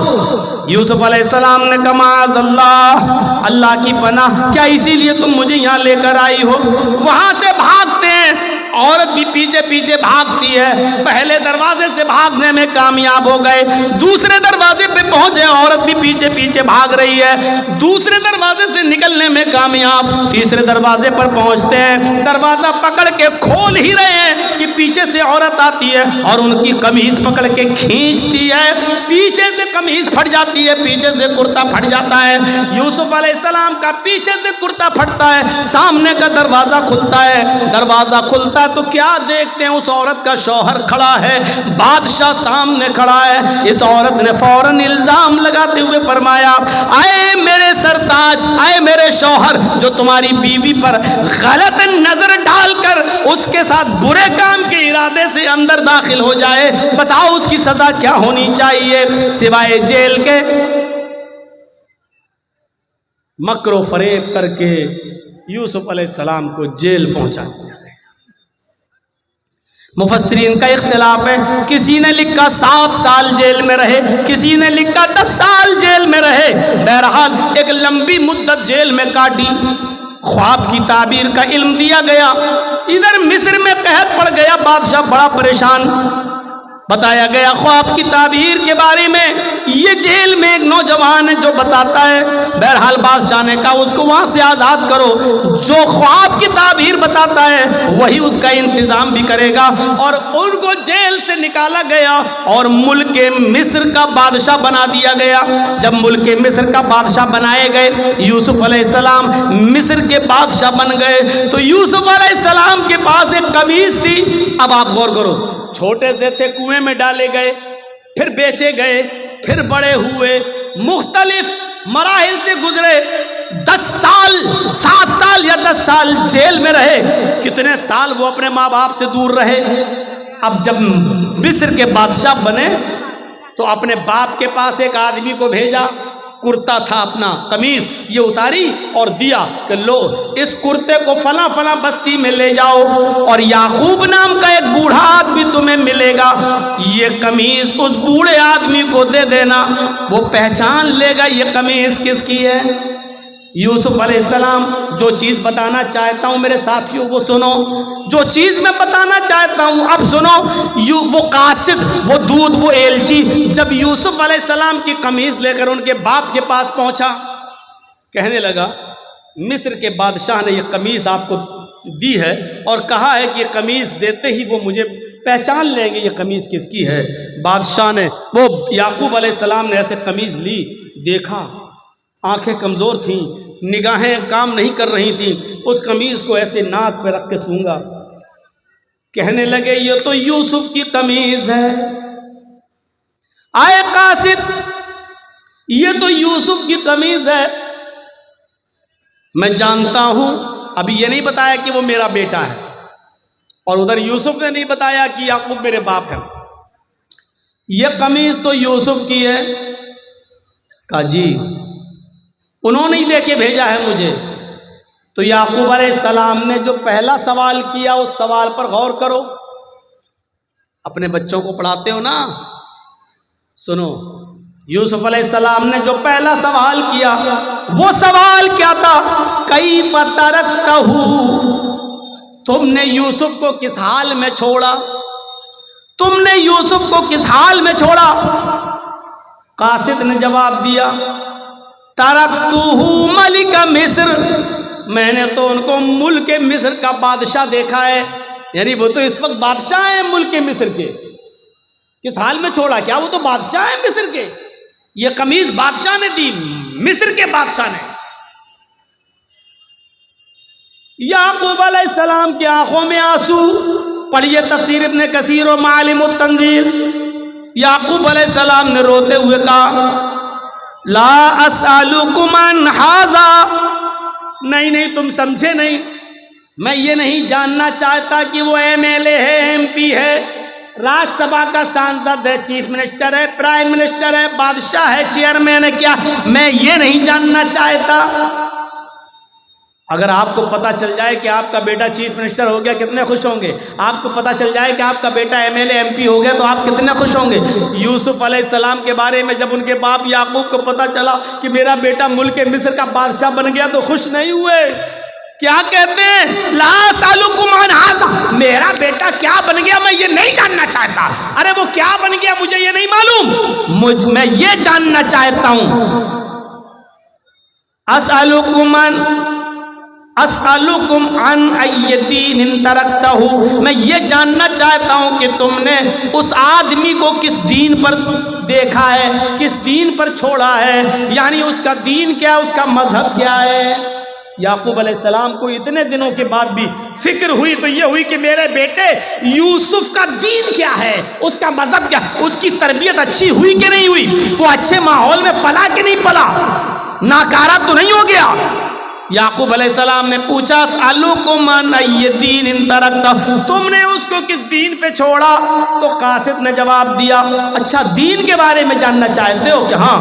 یوسف علیہ السلام نے کہا معاذ اللہ، اللہ کی پناہ، کیا اسی لیے تم مجھے یہاں لے کر آئی ہو؟ وہاں سے بھاگتے ہیں، عورت بھی پیچھے پیچھے بھاگتی ہے، پہلے دروازے سے بھاگنے میں کامیاب ہو گئے، دوسرے دروازے پہ پہنچے، عورت بھی پیچھے پیچھے بھاگ رہی ہے، دوسرے دروازے سے نکلنے میں کامیاب، تیسرے دروازے پر پہنچتے ہیں، دروازہ پکڑ کے کھول ہی رہے ہیں کہ پیچھے سے عورت آتی ہے اور ان کی قمیض پکڑ کے کھینچتی ہے، پیچھے سے قمیض پھٹ جاتی ہے، پیچھے سے کرتا پھٹ جاتا ہے، یوسف علیہ السلام کا پیچھے سے کرتا پھٹتا ہے، سامنے کا دروازہ کھلتا ہے، دروازہ کھلتا ہے تو کیا دیکھتے ہیں اس عورت کا شوہر کھڑا ہے، بادشاہ سامنے کھڑا ہے۔ اس عورت نے فوراً الزام لگاتے ہوئے فرمایا اے میرے سرتاج، اے میرے شوہر، جو تمہاری بیوی پر غلط نظر ڈال کر اس کے ساتھ برے کام کے ارادے سے اندر داخل ہو جائے، بتاؤ اس کی سزا کیا ہونی چاہیے سوائے جیل کے؟ مکر و فریب کر کے یوسف علیہ السلام کو جیل پہنچا دیا۔ مفسرین کا اختلاف ہے، کسی نے لکھا 7 سال جیل میں رہے، کسی نے لکھا 10 سال جیل میں رہے، بہرحال ایک لمبی مدت جیل میں کاٹی، خواب کی تعبیر کا علم دیا گیا، ادھر مصر میں قحط پڑ گیا، بادشاہ بڑا پریشان، بتایا گیا خواب کی تعبیر کے بارے میں، یہ جیل میں ایک نوجوان ہے جو بتاتا ہے، بہرحال بادشاہ نے کہا اس کو وہاں سے آزاد کرو، جو خواب کی تعبیر بتاتا ہے وہی اس کا انتظام بھی کرے گا، اور ان کو جیل سے نکالا گیا اور ملک مصر کا بادشاہ بنا دیا گیا۔ جب ملک مصر کا بادشاہ بنائے گئے، یوسف علیہ السلام مصر کے بادشاہ بن گئے، تو یوسف علیہ السلام کے پاس ایک قمیص تھی، اب آپ غور کرو، چھوٹے سے تھے کنویں میں ڈالے گئے، پھر بیچے گئے، پھر بڑے ہوئے، مختلف مراحل سے گزرے، 10 سال 7 سال یا 10 سال جیل میں رہے، کتنے سال وہ اپنے ماں باپ سے دور رہے۔ اب جب مصر کے بادشاہ بنے تو اپنے باپ کے پاس ایک آدمی کو بھیجا، کرتا تھا اپنا قمیص، یہ اتاری اور دیا کہ لو اس کرتے کو فلاں فلاں بستی میں لے جاؤ، اور یعقوب نام کا ایک بوڑھا آدمی تمہیں ملے گا، یہ قمیص اس بوڑھے آدمی کو دے دینا، وہ پہچان لے گا یہ قمیص کس کی ہے۔ یوسف علیہ السلام جو چیز بتانا چاہتا ہوں میرے ساتھیوں وہ سنو، جو چیز میں بتانا چاہتا ہوں اب سنو، وہ قاصد، وہ دودھ، وہ ایلچی جب یوسف علیہ السلام کی قمیص لے کر ان کے باپ کے پاس پہنچا، کہنے لگا مصر کے بادشاہ نے یہ قمیص آپ کو دی ہے اور کہا ہے کہ یہ قمیص دیتے ہی وہ مجھے پہچان لیں گے یہ قمیص کس کی ہے۔ بادشاہ نے، وہ یعقوب علیہ السلام نے ایسے قمیص لی، دیکھا، آنکھیں کمزور تھیں، نگاہیں کام نہیں کر رہی تھیں، اس قمیص کو ایسے ناک پہ رکھ کے سونگا، کہنے لگے یہ تو یوسف کی قمیص ہے، آئے قاصد یہ تو یوسف کی قمیص ہے، میں جانتا ہوں، ابھی یہ نہیں بتایا کہ وہ میرا بیٹا ہے، اور ادھر یوسف نے نہیں بتایا کہ یعقوب میرے باپ ہے، یہ قمیص تو یوسف کی ہے۔ کہا جی انہوں نے ہی لے کے بھیجا ہے مجھے۔ تو یعقوب علیہ السلام نے جو پہلا سوال کیا اس سوال پر غور کرو، اپنے بچوں کو پڑھاتے ہو نا، سنو، یوسف علیہ السلام نے جو پہلا سوال کیا وہ سوال کیا تھا؟ کیف ترکتہ، تم نے یوسف کو کس حال میں چھوڑا؟ تم نے یوسف کو کس حال میں چھوڑا؟ قاصد نے جواب دیا ترکتہ ملک مصر، میں نے تو ان کو ملک مصر کا بادشاہ دیکھا ہے، یعنی وہ تو اس وقت بادشاہ ہیں ملک مصر کے۔ کس حال میں چھوڑا؟ کیا وہ تو بادشاہ ہیں مصر کے؟ یہ قمیض بادشاہ نے دی، مصر کے بادشاہ نے۔ یعقوب علیہ السلام کی آنکھوں میں آنسو، پڑھیے تفسیر ابن کثیر و معالم التنزیل۔ یعقوب علیہ السلام نے روتے ہوئے کہا لا اسألکم عن ھذا، نہیں تم سمجھے نہیں، میں یہ نہیں جاننا چاہتا کہ وہ ایم ایل اے ہے، ایم پی ہے، راج سبھا کا سانسد ہے، چیف منسٹر ہے، پرائم منسٹر ہے، بادشاہ ہے، چیئرمین ہے، کیا میں یہ نہیں جاننا چاہتا؟ اگر آپ کو پتا چل جائے کہ آپ کا بیٹا چیف منسٹر ہو گیا کتنے خوش ہوں گے؟ آپ کو پتا چل جائے کہ آپ کا بیٹا M L A M P ہو گیا تو آپ کتنے خوش ہوں گے؟ یوسف علیہ السلام کے بارے میں جب ان کے باپ یعقوب کو پتا چلا کہ میرا بیٹا ملک مصر کا بادشاہ بن گیا تو خوش نہیں ہوئے؟ کیا کہتے ہیں؟ لا اسألکم عن ھذا، میرا بیٹا کیا بن گیا میں یہ نہیں جاننا چاہتا۔ ارے وہ کیا بن گیا مجھے یہ نہیں معلوم، میں یہ جاننا چاہتا ہوں۔ اسألکم عن ای دین ترکتہ، میں یہ جاننا چاہتا ہوں کہ تم نے اس آدمی کو کس دین پر دیکھا ہے، کس دین پر چھوڑا ہے، یعنی اس کا دین کیا ہے، اس کا مذہب کیا ہے۔ یعقوب علیہ السلام کو اتنے دنوں کے بعد بھی فکر ہوئی تو یہ ہوئی کہ میرے بیٹے یوسف کا دین کیا ہے، اس کا مذہب کیا، اس کی تربیت اچھی ہوئی کہ نہیں ہوئی، وہ اچھے ماحول میں پلا کہ نہیں پلا، ناکارہ تو نہیں ہو گیا۔ یعقوب علیہ السلام نے پوچھا اسألکم عن ای دین ترکتہ، تم نے اس کو کس دین پہ چھوڑا؟ تو قاصد نے جواب دیا اچھا دین کے بارے میں جاننا چاہتے ہو کہ ہاں؟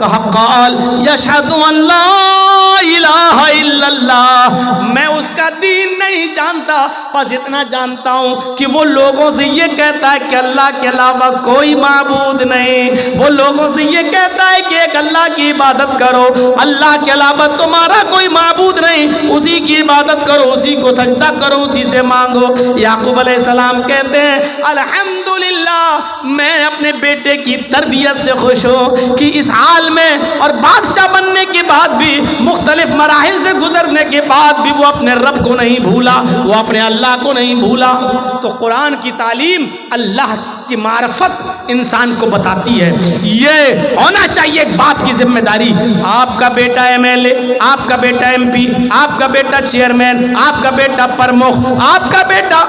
کہا قال یشہد ان لا الہ الا اللہ، میں اس کا دین نہیں جانتا، بس اتنا جانتا ہوں کہ وہ لوگوں سے یہ کہتا ہے کہ اللہ کے علاوہ کوئی معبود نہیں، وہ لوگوں سے یہ کہتا ہے کہ ایک اللہ کی عبادت کرو، اللہ کے علاوہ تمہارا کوئی معبود نہیں، اسی کی عبادت کرو، اسی کو سجدہ کرو، اسی سے مانگو۔ یعقوب علیہ السلام کہتے ہیں الحمدللہ، میں اپنے بیٹے کی تربیت سے خوش ہوں کہ اس حال میں اور بادشاہ بننے کے بعد بھی، مختلف مراحل سے گزرنے کے بعد بھی وہ اپنے رب کو نہیں بھولا، وہ اپنے اللہ کو نہیں بھولا۔ تو قرآن کی تعلیم اللہ کی معرفت انسان کو بتاتی ہے، یہ ہونا چاہیے ایک باپ کی ذمہ داری۔ آپ کا بیٹا ایم ایل اے، آپ کا بیٹا ایم پی، آپ کا بیٹا چیئرمین، آپ کا بیٹا پرمکھ، آپ کا بیٹا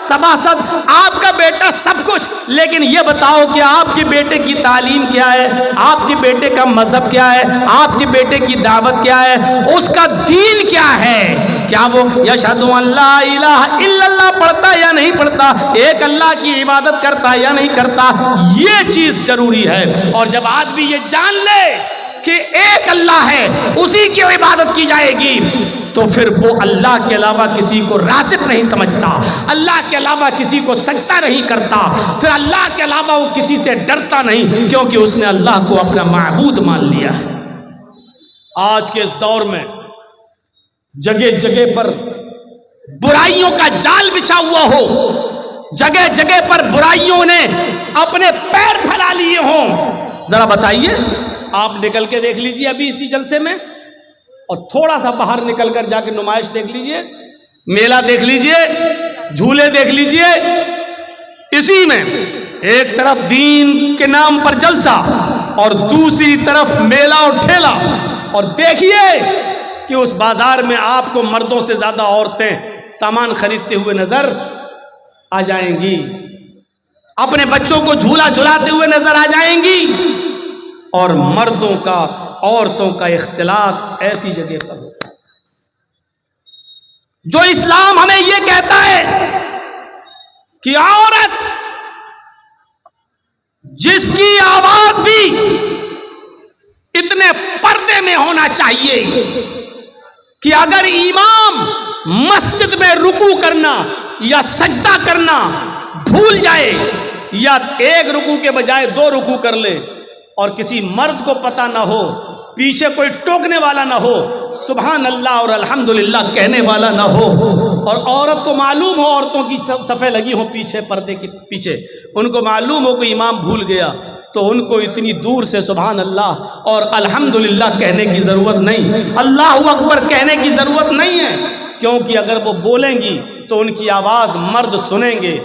سباسد، آپ کا بیٹا سب کچھ، لیکن یہ بتاؤ کہ آپ کے بیٹے کی تعلیم کیا ہے، آپ کے بیٹے کا مذہب کیا ہے، آپ کے بیٹے کی دعوت کیا ہے، اس کا دین کیا ہے؟ کیا وہ یشہد ان لا الہ الا اللہ پڑھتا یا نہیں پڑھتا، ایک اللہ کی عبادت کرتا یا نہیں کرتا؟ یہ چیز ضروری ہے۔ اور جب آدمی یہ جان لے کہ ایک اللہ ہے، اسی کی عبادت کی جائے گی، تو پھر وہ اللہ کے علاوہ کسی کو رازق نہیں سمجھتا، اللہ کے علاوہ کسی کو سجدہ نہیں کرتا، پھر اللہ کے علاوہ وہ کسی سے ڈرتا نہیں، کیونکہ اس نے اللہ کو اپنا معبود مان لیا ہے۔ آج کے اس دور میں جگہ جگہ پر برائیوں کا جال بچھا ہوا ہو، جگہ جگہ پر برائیوں نے اپنے پیر پھیلا لیے ہوں، ذرا بتائیے، آپ نکل کے دیکھ لیجئے ابھی اسی جلسے میں، اور تھوڑا سا باہر نکل کر جا کے نمائش دیکھ لیجئے، میلہ دیکھ لیجئے، جھولے دیکھ لیجئے، اسی میں ایک طرف دین کے نام پر جلسہ اور دوسری طرف میلہ اور ٹھیلا، اور دیکھیے کہ اس بازار میں آپ کو مردوں سے زیادہ عورتیں سامان خریدتے ہوئے نظر آ جائیں گی، اپنے بچوں کو جھولا جھلاتے ہوئے نظر آ جائیں گی، اور مردوں کا عورتوں کا اختلاط ایسی جگہ پر ہوتا ہے۔ جو اسلام ہمیں یہ کہتا ہے کہ عورت جس کی آواز بھی اتنے پردے میں ہونا چاہیے کہ اگر امام مسجد میں رکوع کرنا یا سجدہ کرنا بھول جائے، یا ایک رکوع کے بجائے 2 رکوع کر لے، اور کسی مرد کو پتہ نہ ہو، پیچھے کوئی ٹوکنے والا نہ ہو، سبحان اللہ اور الحمدللہ کہنے والا نہ ہو، اور عورت کو معلوم ہو، عورتوں کی صفیں لگی ہوں پیچھے پردے کے پیچھے، ان کو معلوم ہو کہ امام بھول گیا تو ان کو اتنی دور سے سبحان اللہ اور الحمدللہ کہنے کی ضرورت نہیں، اللہ اکبر کہنے کی ضرورت نہیں ہے، کیونکہ اگر وہ بولیں گی تو ان کی آواز مرد سنیں گے،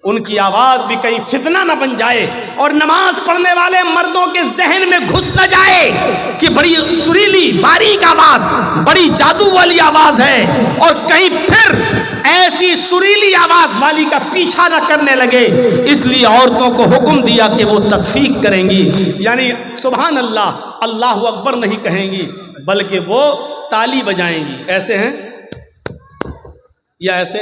ان کی آواز بھی کہیں فتنہ نہ بن جائے اور نماز پڑھنے والے مردوں کے ذہن میں گھس نہ جائے کہ بڑی سریلی باریک آواز، بڑی جادو والی آواز ہے، اور کہیں پھر ایسی سریلی آواز والی کا پیچھا نہ کرنے لگے، اس لیے عورتوں کو حکم دیا کہ وہ تصفیق کریں گی، یعنی سبحان اللہ اللہ اکبر نہیں کہیں گی بلکہ وہ تالی بجائیں گی، ایسے ہیں یا ایسے،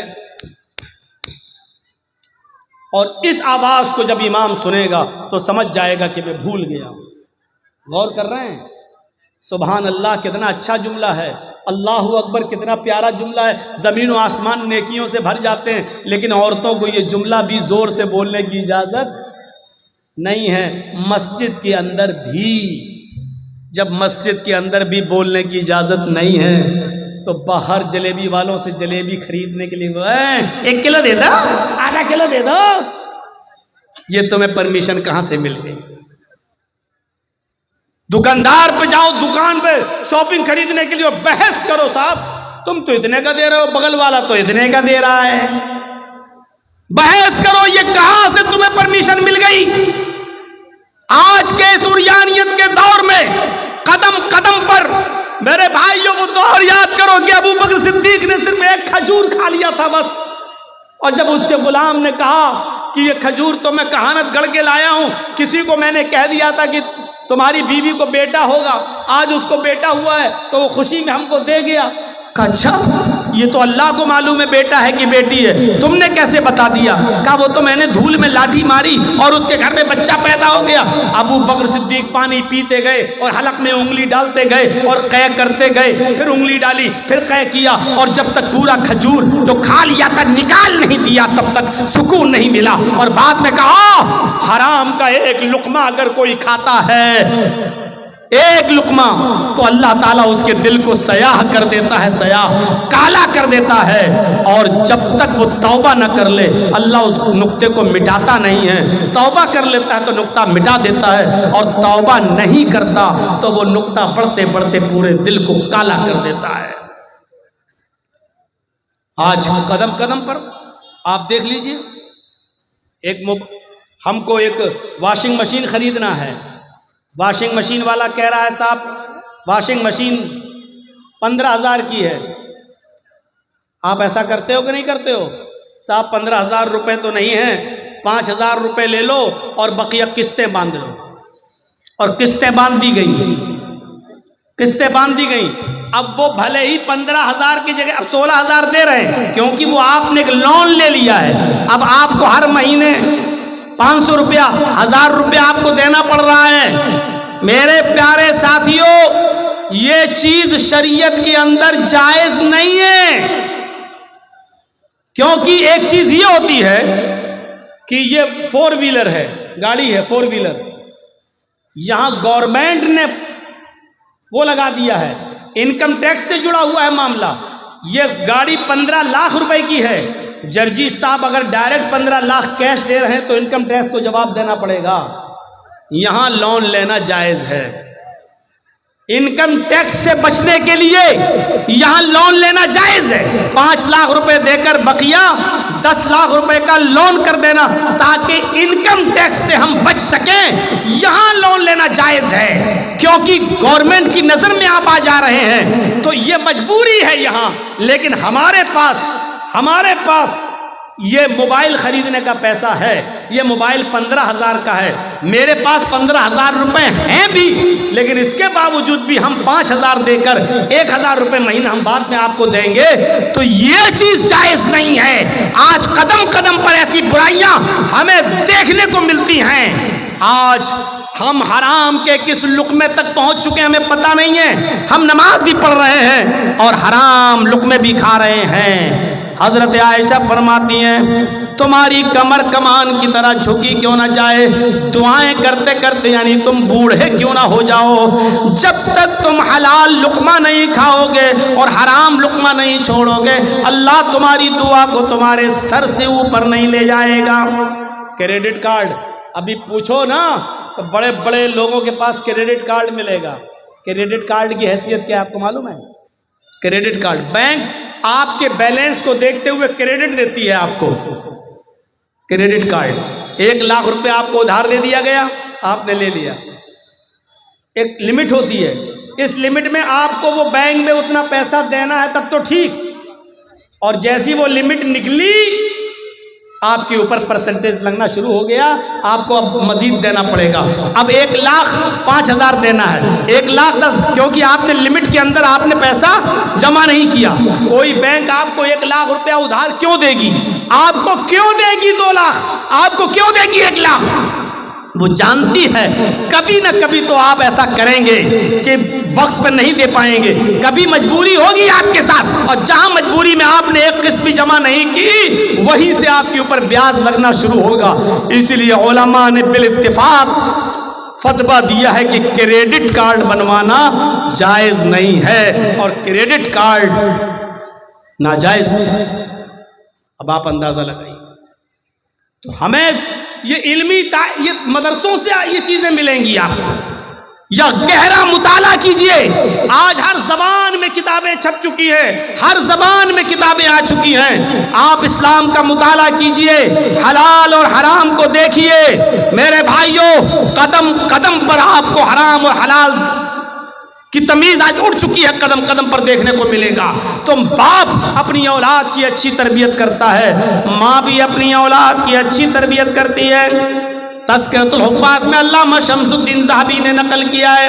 اور اس آواز کو جب امام سنے گا تو سمجھ جائے گا کہ میں بھول گیا۔ غور کر رہے ہیں؟ سبحان اللہ کتنا اچھا جملہ ہے، اللہ اکبر کتنا پیارا جملہ ہے، زمین و آسمان نیکیوں سے بھر جاتے ہیں، لیکن عورتوں کو یہ جملہ بھی زور سے بولنے کی اجازت نہیں ہے۔ مسجد کے اندر بھی، جب مسجد کے اندر بھی بولنے کی اجازت نہیں ہے تو باہر جلیبی والوں سے جلیبی خریدنے کے لیے 1 کلو دے دو، آدھا کلو دے دو، یہ تمہیں پرمیشن کہاں سے مل گئی؟ دکاندار پہ جاؤ، دکان پہ شاپنگ خریدنے کے لیے بحث کرو، صاحب تم تو اتنے کا دے رہے ہو، بغل والا تو اتنے کا دے رہا ہے، بحث کرو یہ کہاں سے تمہیں پرمیشن مل گئی؟ آج کے سریانیت کے دور میں قدم قدم پر میرے بھائیوں وہ دور یاد کرو کہ ابو بکر صدیق نے صرف 1 کھجور کھا لیا تھا بس، اور جب اس کے غلام نے کہا کہ یہ کھجور تو میں کہانت گڑھ کے لایا ہوں، کسی کو میں نے کہہ دیا تھا کہ تمہاری بیوی کو بیٹا ہوگا، آج اس کو بیٹا ہوا ہے تو وہ خوشی میں ہم کو دے گیا۔ کہا اچھا یہ تو اللہ کو معلوم ہے بیٹا ہے کہ بیٹی ہے، تم نے کیسے بتا دیا؟ کہا وہ تو میں نے دھول میں لاٹھی ماری اور اس کے گھر میں بچہ پیدا ہو گیا۔ ابو بکر صدیق پانی پیتے گئے اور حلق میں انگلی ڈالتے گئے اور قے کرتے گئے، پھر انگلی ڈالی، پھر قے کیا، اور جب تک پورا کھجور جو کھا لیا تھا نکال نہیں دیا تب تک سکون نہیں ملا، اور بعد میں کہا حرام کا 1 لقمہ اگر کوئی کھاتا ہے، 1 لقمہ، تو اللہ تعالیٰ اس کے دل کو سیاہ کر دیتا ہے، سیاہ کالا کر دیتا ہے، اور جب تک وہ توبہ نہ کر لے اللہ اس نقطے کو مٹاتا نہیں ہے، توبہ کر لیتا ہے تو نقطہ مٹا دیتا ہے، اور توبہ نہیں کرتا تو وہ نقطہ بڑھتے بڑھتے پورے دل کو کالا کر دیتا ہے۔ آج قدم قدم پر آپ دیکھ لیجئے، ہم کو ایک واشنگ مشین خریدنا ہے، واشنگ مشین والا کہہ رہا ہے صاحب واشنگ مشین 15,000 کی ہے، آپ ایسا کرتے ہو کہ نہیں کرتے ہو؟ صاحب 15,000 روپے تو نہیں ہیں، 5,000 روپے لے لو اور بقیہ قسطیں باندھ لو، اور قسطیں باندھ دی گئی، قسطیں باندھ دی گئی۔ اب وہ بھلے ہی 15,000 کی جگہ اب 16,000 دے رہے ہیں، کیونکہ وہ آپ نے ایک لون لے لیا ہے، اب آپ کو ہر مہینے 500 روپیہ 1,000 روپیہ آپ کو دینا پڑ رہا ہے۔ میرے پیارے ساتھیوں یہ چیز شریعت کے اندر جائز نہیں ہے، کیونکہ ایک چیز یہ ہوتی ہے کہ یہ 4 ویلر ہے، گاڑی ہے 4 ویلر، یہاں گورنمنٹ نے وہ لگا دیا ہے، انکم ٹیکس سے جڑا ہوا ہے معاملہ، یہ گاڑی 15 لاکھ روپے کی ہے، جرجی صاحب اگر ڈائریکٹ 15 لاکھ کیش دے رہے ہیں تو انکم ٹیکس کو جواب دینا پڑے گا، یہاں لون لینا جائز ہے، انکم ٹیکس سے بچنے کے لیے یہاں لون لینا جائز ہے، 5 لاکھ روپے دے کر بقیہ 10 لاکھ روپے کا لون کر دینا تاکہ انکم ٹیکس سے ہم بچ سکیں، یہاں لون لینا جائز ہے، کیونکہ گورنمنٹ کی نظر میں آپ آ جا رہے ہیں تو یہ مجبوری ہے یہاں، لیکن ہمارے پاس یہ موبائل خریدنے کا پیسہ ہے، یہ موبائل 15,000 کا ہے، میرے پاس 15,000 روپے ہیں بھی، لیکن اس کے باوجود بھی ہم 5,000 دے کر 1,000 روپے مہینہ ہم بعد میں آپ کو دیں گے، تو یہ چیز جائز نہیں ہے۔ آج قدم قدم پر ایسی برائیاں ہمیں دیکھنے کو ملتی ہیں، آج ہم حرام کے کس لقمے تک پہنچ چکے ہیں ہمیں پتہ نہیں ہے، ہم نماز بھی پڑھ رہے ہیں اور حرام لقمے بھی کھا رہے ہیں۔ حضرت عائشہ فرماتی ہیں تمہاری کمر کمان کی طرح جھکی کیوں نہ جائے، دعائیں کرتے کرتے یعنی تم بوڑھے کیوں نہ ہو جاؤ، جب تک تم حلال لقمہ نہیں کھاؤ گے اور حرام لقمہ نہیں چھوڑو گے، اللہ تمہاری دعا کو تمہارے سر سے اوپر نہیں لے جائے گا۔ کریڈٹ کارڈ ابھی پوچھو نا تو بڑے بڑے لوگوں کے پاس کریڈٹ کارڈ ملے گا۔ کریڈٹ کارڈ کی حیثیت کیا آپ کو معلوم ہے؟ کریڈٹ کارڈ، بینک آپ کے بیلنس کو دیکھتے ہوئے کریڈٹ دیتی ہے آپ کو۔ کریڈٹ کارڈ 1,00,000 روپے آپ کو ادھار دے دیا گیا، آپ نے لے لیا، ایک لمٹ ہوتی ہے، اس لمٹ میں آپ کو وہ بینک میں اتنا پیسہ دینا ہے تب تو ٹھیک، اور جیسی وہ لمٹ نکلی آپ کے اوپر پرسنٹیج لگنا شروع ہو گیا، آپ کو اب مزید دینا پڑے گا۔ اب 1,05,000 دینا ہے، 1,10,000، کیونکہ آپ نے لمٹ کے اندر آپ نے پیسہ جمع نہیں کیا۔ کوئی بینک آپ کو 1,00,000 روپیہ ادھار کیوں دے گی؟ آپ کو کیوں دے گی 2,00,000؟ آپ کو کیوں دے گی 1,00,000؟ وہ جانتی ہے کبھی نہ کبھی تو آپ ایسا کریں گے کہ وقت پر نہیں دے پائیں گے، کبھی مجبوری ہوگی آپ کے ساتھ، اور جہاں مجبوری میں آپ نے ایک قسط بھی جمع نہیں کی وہیں سے آپ کے اوپر بیاج لگنا شروع ہوگا۔ اسی لیے علماء نے بالاتفاق فتویٰ دیا ہے کہ کریڈٹ کارڈ بنوانا جائز نہیں ہے، اور کریڈٹ کارڈ ناجائز ہے۔ اب آپ اندازہ لگائیے، تو ہمیں یہ علمی یہ مدرسوں سے یہ چیزیں ملیں گی آپ کو، یا گہرا مطالعہ کیجئے۔ آج ہر زبان میں کتابیں چھپ چکی ہیں، ہر زبان میں کتابیں آ چکی ہیں، آپ اسلام کا مطالعہ کیجئے، حلال اور حرام کو دیکھیے۔ میرے بھائیوں، قدم قدم پر آپ کو حرام اور حلال کی تمیز آج اٹھ چکی ہے، قدم قدم پر دیکھنے کو ملے گا۔ تو باپ اپنی اولاد کی اچھی تربیت کرتا ہے، ماں بھی اپنی اولاد کی اچھی تربیت کرتی ہے۔ تذکرۃ الحفاظ میں علامہ شمس الدین ذہبی نے نقل کیا ہے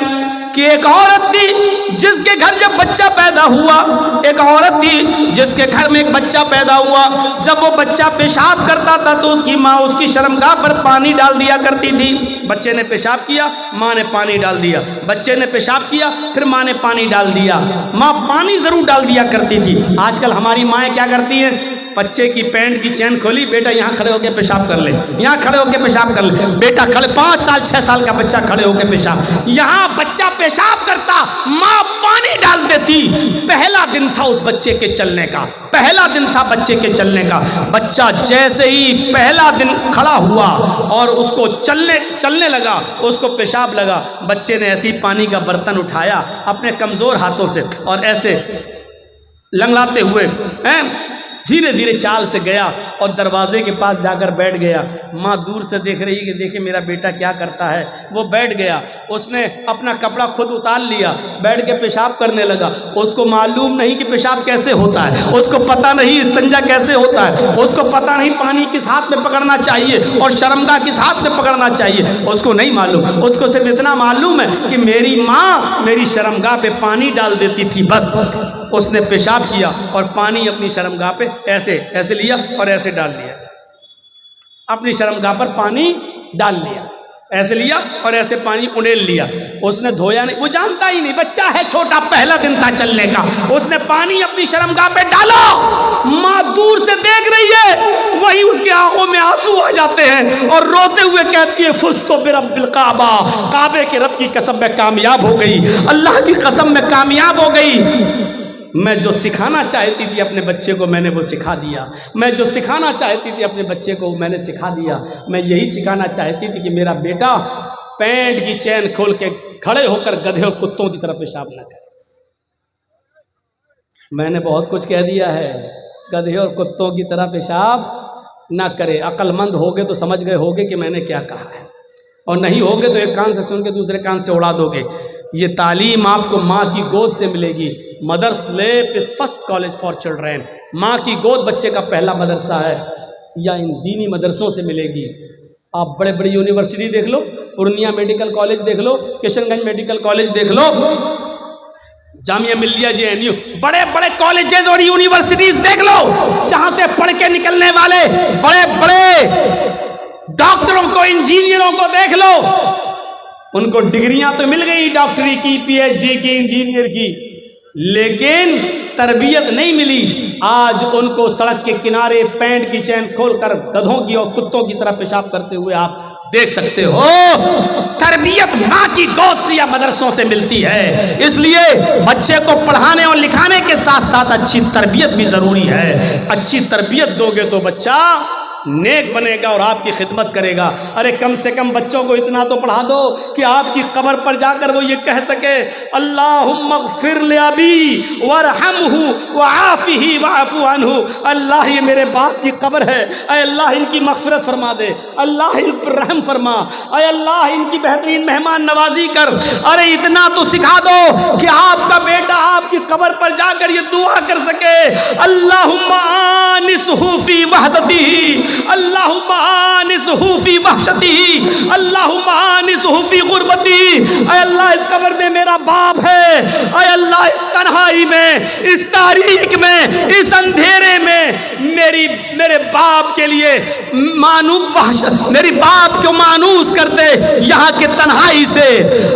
کہ ایک عورت تھی جس کے گھر جب بچہ پیدا ہوا، ایک عورت تھی جس کے گھر میں ایک بچہ پیدا ہوا، جب وہ بچہ پیشاب کرتا تھا تو اس کی ماں اس کی شرمگاہ پر پانی ڈال دیا کرتی تھی۔ بچے نے پیشاب کیا، ماں نے پانی ڈال دیا، بچے نے پیشاب کیا، پھر ماں نے پانی ڈال دیا، ماں پانی ضرور ڈال دیا کرتی تھی۔ آج کل ہماری مائیں کیا کرتی ہیں؟ بچے کی پینٹ کی چین کھولی، بیٹا یہاں کھڑے ہو کے پیشاب کر لے، یہاں کھڑے ہو کے پیشاب کر لے، بیٹا کھڑے، 5 سال 6 سال کا بچہ کھڑے ہو کے پیشاب، یہاں بچہ پیشاب کرتا، ماں پانی ڈال دیتی۔ پہلا دن تھا اس بچے کے چلنے کا، پہلا دن تھا بچے کے چلنے کا۔ بچہ جیسے ہی پہلا دن کھڑا ہوا اور اس کو چلنے لگا، اس کو پیشاب لگا، بچے نے ایسی پانی کا برتن اٹھایا اپنے کمزور ہاتھوں سے اور ایسے لنگڑاتے ہوئے دھیرے دھیرے چال سے گیا اور دروازے کے پاس جا کر بیٹھ گیا۔ ماں دور سے دیکھ رہی کہ دیکھیں میرا بیٹا کیا کرتا ہے، وہ بیٹھ گیا، اس نے اپنا کپڑا خود اتار لیا، بیٹھ کے پیشاب کرنے لگا۔ اس کو معلوم نہیں کہ پیشاب کیسے ہوتا ہے، اس کو پتہ نہیں استنجا کیسے ہوتا ہے، اس کو پتہ نہیں پانی کس ہاتھ میں پکڑنا چاہیے اور شرمگاہ کس ہاتھ میں پکڑنا چاہیے، اس کو نہیں معلوم۔ اس کو صرف اتنا معلوم ہے کہ میری ماں میری شرمگاہ پہ پانی ڈال دیتی تھی، بس۔ اس نے پیشاب کیا اور پانی اپنی شرمگاہ پہ ایسے لیا اور ایسے ڈال دیا، اپنی شرمگاہ پر پانی ڈال لیا، ایسے لیا اور ایسے پانی انڈیل لیا۔ اس نے دھویا نہیں، وہ جانتا ہی نہیں، بچہ ہے چھوٹا، پہلا دن تھا چلنے کا۔ اس نے پانی اپنی شرمگاہ پہ ڈالا، ماں دور سے دیکھ رہی ہے، وہی اس کی آنکھوں میں آنسو آ جاتے ہیں اور روتے ہوئے کہتی ہے فزت برب الکعبہ، کعبے کے رب کی قسم میں کامیاب ہو گئی، اللہ کی قسم میں کامیاب ہو گئی۔ میں جو سکھانا چاہتی تھی اپنے بچے کو میں نے وہ سکھا دیا، میں جو سکھانا چاہتی تھی اپنے بچے کو میں نے سکھا دیا۔ میں یہی سکھانا چاہتی تھی کہ میرا بیٹا پینٹ کی چین کھول کے کھڑے ہو کر گدھے اور کتوں کی طرح پیشاب نہ کرے۔ میں نے بہت کچھ کہہ دیا ہے، گدھے اور کتوں کی طرح پیشاب نہ کرے۔ عقل مند ہوگے تو سمجھ گئے ہوگے کہ میں نے کیا کہا ہے، اور نہیں ہوگے تو ایک کان سے سن کے دوسرے کان سے اڑا دو گے۔ یہ تعلیم آپ کو ماں کی گود سے ملے گی۔ مدرس لیپ از فرسٹ کالج فار چلڈرین، ماں کی گود بچے کا پہلا مدرسہ ہے، یا ان دینی مدرسوں سے ملے گی۔ آپ بڑے بڑی یونیورسٹی دیکھ لو، پورنیہ میڈیکل کالج دیکھ لو، کشن گنج میڈیکل کالج دیکھ لو، جامعہ ملیہ JNU، بڑے بڑے کالجز اور یونیورسٹیز دیکھ لو، جہاں سے پڑھ کے نکلنے والے بڑے بڑے ڈاکٹروں کو، انجینئروں کو دیکھ لو۔ ان کو ڈگریاں تو مل گئی ڈاکٹری کی، PhD کی، انجینئر کی، لیکن تربیت نہیں ملی. آج ان کو سڑک کے کنارے پینٹ کی چین کھول کر گدھوں کی اور کتوں کی طرح پیشاب کرتے ہوئے آپ دیکھ سکتے ہو. تربیت ماں کی گود سے یا مدرسوں سے ملتی ہے. اس لیے بچے کو پڑھانے اور لکھانے کے ساتھ ساتھ اچھی تربیت بھی ضروری ہے. اچھی تربیت دو گے تو بچہ نیک بنے گا اور آپ کی خدمت کرے گا. ارے کم سے کم بچوں کو اتنا تو پڑھا دو کہ آپ کی قبر پر جا کر وہ یہ کہہ سکے اللہم اغفر لابی وارحمہ وعافہ واعف عنہ. اللہ یہ میرے باپ کی قبر ہے, اے اللہ ان کی مغفرت فرما دے, اللہ ان پر رحم فرما, اے اللہ ان کی بہترین مہمان نوازی کر. ارے اتنا تو سکھا دو کہ آپ کا بیٹا آپ کی قبر پر جا کر یہ دعا کر سکے اللہم آنسہ فی وحدتہ, اللہم آنسہ فی وحشتی, اللہم آنسہ فی غربتی. اے اللہ اس قبر میں میرا باپ ہے, اے اللہ اس تنہائی میں, اس تاریک میں, اس اندھیرے میں میرے باپ کے لیے میری باپ کو مانوس کر دے یہاں کے تنہائی سے.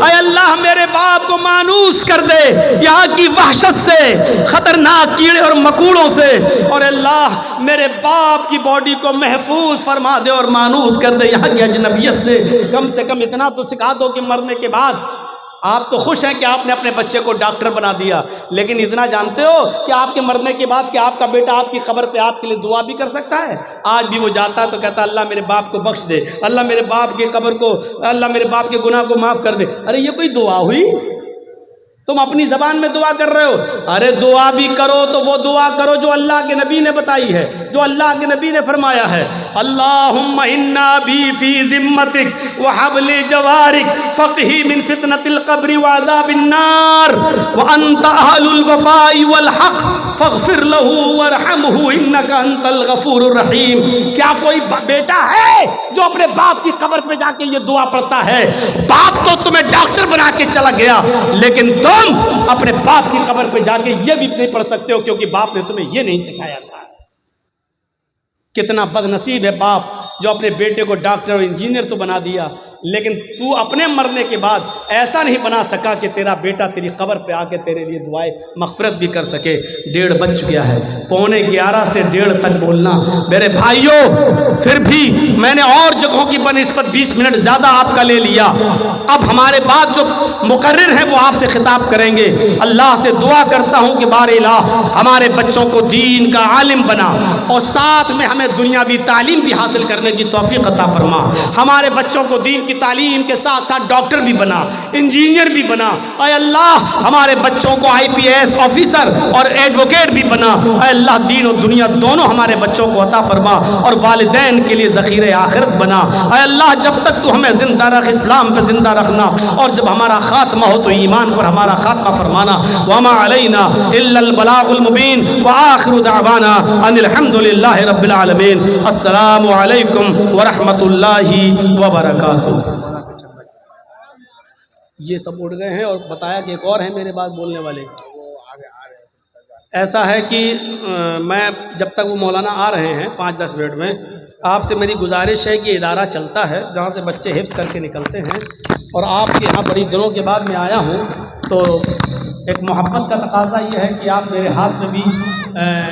اے اللہ میرے باپ کو مانوس کر دے یہاں کی وحشت سے, خطرناک کیڑے اور مکوڑوں سے. اور اللہ میرے باپ کی باڈی کو محفوظ فرما دے اور مانوس کر دے یہاں کی اجنبیت سے. کم سے کم اتنا تو سکھا دو کہ مرنے کے بعد آپ تو خوش ہیں کہ آپ نے اپنے بچے کو ڈاکٹر بنا دیا, لیکن اتنا جانتے ہو کہ آپ کے مرنے کے بعد کہ آپ کا بیٹا آپ کی قبر پہ آپ کے لیے دعا بھی کر سکتا ہے. آج بھی وہ جاتا ہے تو کہتا ہے اللہ میرے باپ کو بخش دے, اللہ میرے باپ کی قبر کو, اللہ میرے باپ کے گناہ کو معاف کر دے. ارے یہ کوئی دعا ہوئی؟ تم اپنی زبان میں دعا کر رہے ہو. ارے دعا بھی کرو تو وہ دعا کرو جو اللہ کے نبی نے بتائی ہے, جو اللہ کے نبی نے فرمایا ہے. اللہم انا بی فی ذمتک وحبل جوارک فقہی من فتنة القبر وعذاب النار وانت اہل الوفاء والحق فاغفر له وارحمه انک انت الغفور الرحیم. کیا کوئی بیٹا ہے جو اپنے باپ کی قبر پہ جا کے یہ دعا پڑھتا ہے؟ باپ تو تمہیں ڈاکٹر بنا کے چلا گیا, لیکن تم اپنے باپ کی قبر پہ جا کے یہ بھی نہیں پڑھ سکتے ہو کیونکہ باپ نے تمہیں یہ نہیں سکھایا تھا. کتنا بد نصیب ہے باپ جو اپنے بیٹے کو ڈاکٹر اور انجینئر تو بنا دیا, لیکن تو اپنے مرنے کے بعد ایسا نہیں بنا سکا کہ تیرا بیٹا تیری قبر پہ آ کے تیرے لیے دعائیں مغفرت بھی کر سکے. 1:30 بج گیا ہے, 11:15 سے 1:30 تک بولنا. میرے بھائیوں پھر بھی میں نے اور جگہوں کی بنسبت 20 منٹ زیادہ آپ کا لے لیا. اب ہمارے بعد جو مقرر ہیں وہ آپ سے خطاب کریں گے. اللہ سے دعا کرتا ہوں کہ بار الہ ہمارے بچوں کو دین کا عالم بنا اور ساتھ میں ہمیں دنیاوی تعلیم بھی حاصل کرنے کی توفیق عطا فرما. ہمارے بچوں کو دین کی تعلیم کے ساتھ ساتھ ڈاکٹر بھی بنا, انجینئر بھی بنا. اے اللہ ہمارے بچوں کو IPS آفیسر اور ایڈوکیٹ بھی بنا. اے اللہ دین اور دنیا دونوں ہمارے بچوں کو عطا فرما اور والدین کے لیے ذخیرہ آخرت بنا. اے اللہ جب تک تو ہمیں زندہ رکھ, اسلام پہ زندہ رکھنا, اور جب ہمارا خاتمہ ہو تو ایمان پر ہمارا خاتمہ فرمانا. وما علینا الا البلاغ المبین وآخر دعوانا ان الحمد للہ رب العالمین. السلام علیکم ورحمۃ اللہ وبرکاتہ. یہ سب اڑ گئے ہیں اور بتایا کہ ایک اور ہیں میرے بعد بولنے والے. ایسا ہے کہ میں جب تک وہ مولانا آ رہے ہیں 5-10 منٹ میں, آپ سے میری گزارش ہے کہ ادارہ چلتا ہے جہاں سے بچے حفظ کر کے نکلتے ہیں, اور آپ کے یہاں بڑی دنوں کے بعد میں آیا ہوں تو ایک محبت کا تقاضا یہ ہے کہ آپ میرے ہاتھ میں بھی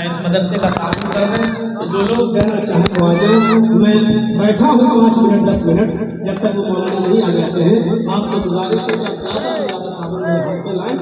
اس مدرسے کا تعاون کر دیں. جو لوگ کہنا چاہیں وہ آ جائیں. میں بیٹھا ہوں 5 منٹ 10 منٹ جب تک وہ مولانا نہیں آ جاتے ہیں. آپ سے گزارش ہے کہ آپ زیادہ سے زیادہ تعاون میرے ہاتھ میں لائیں.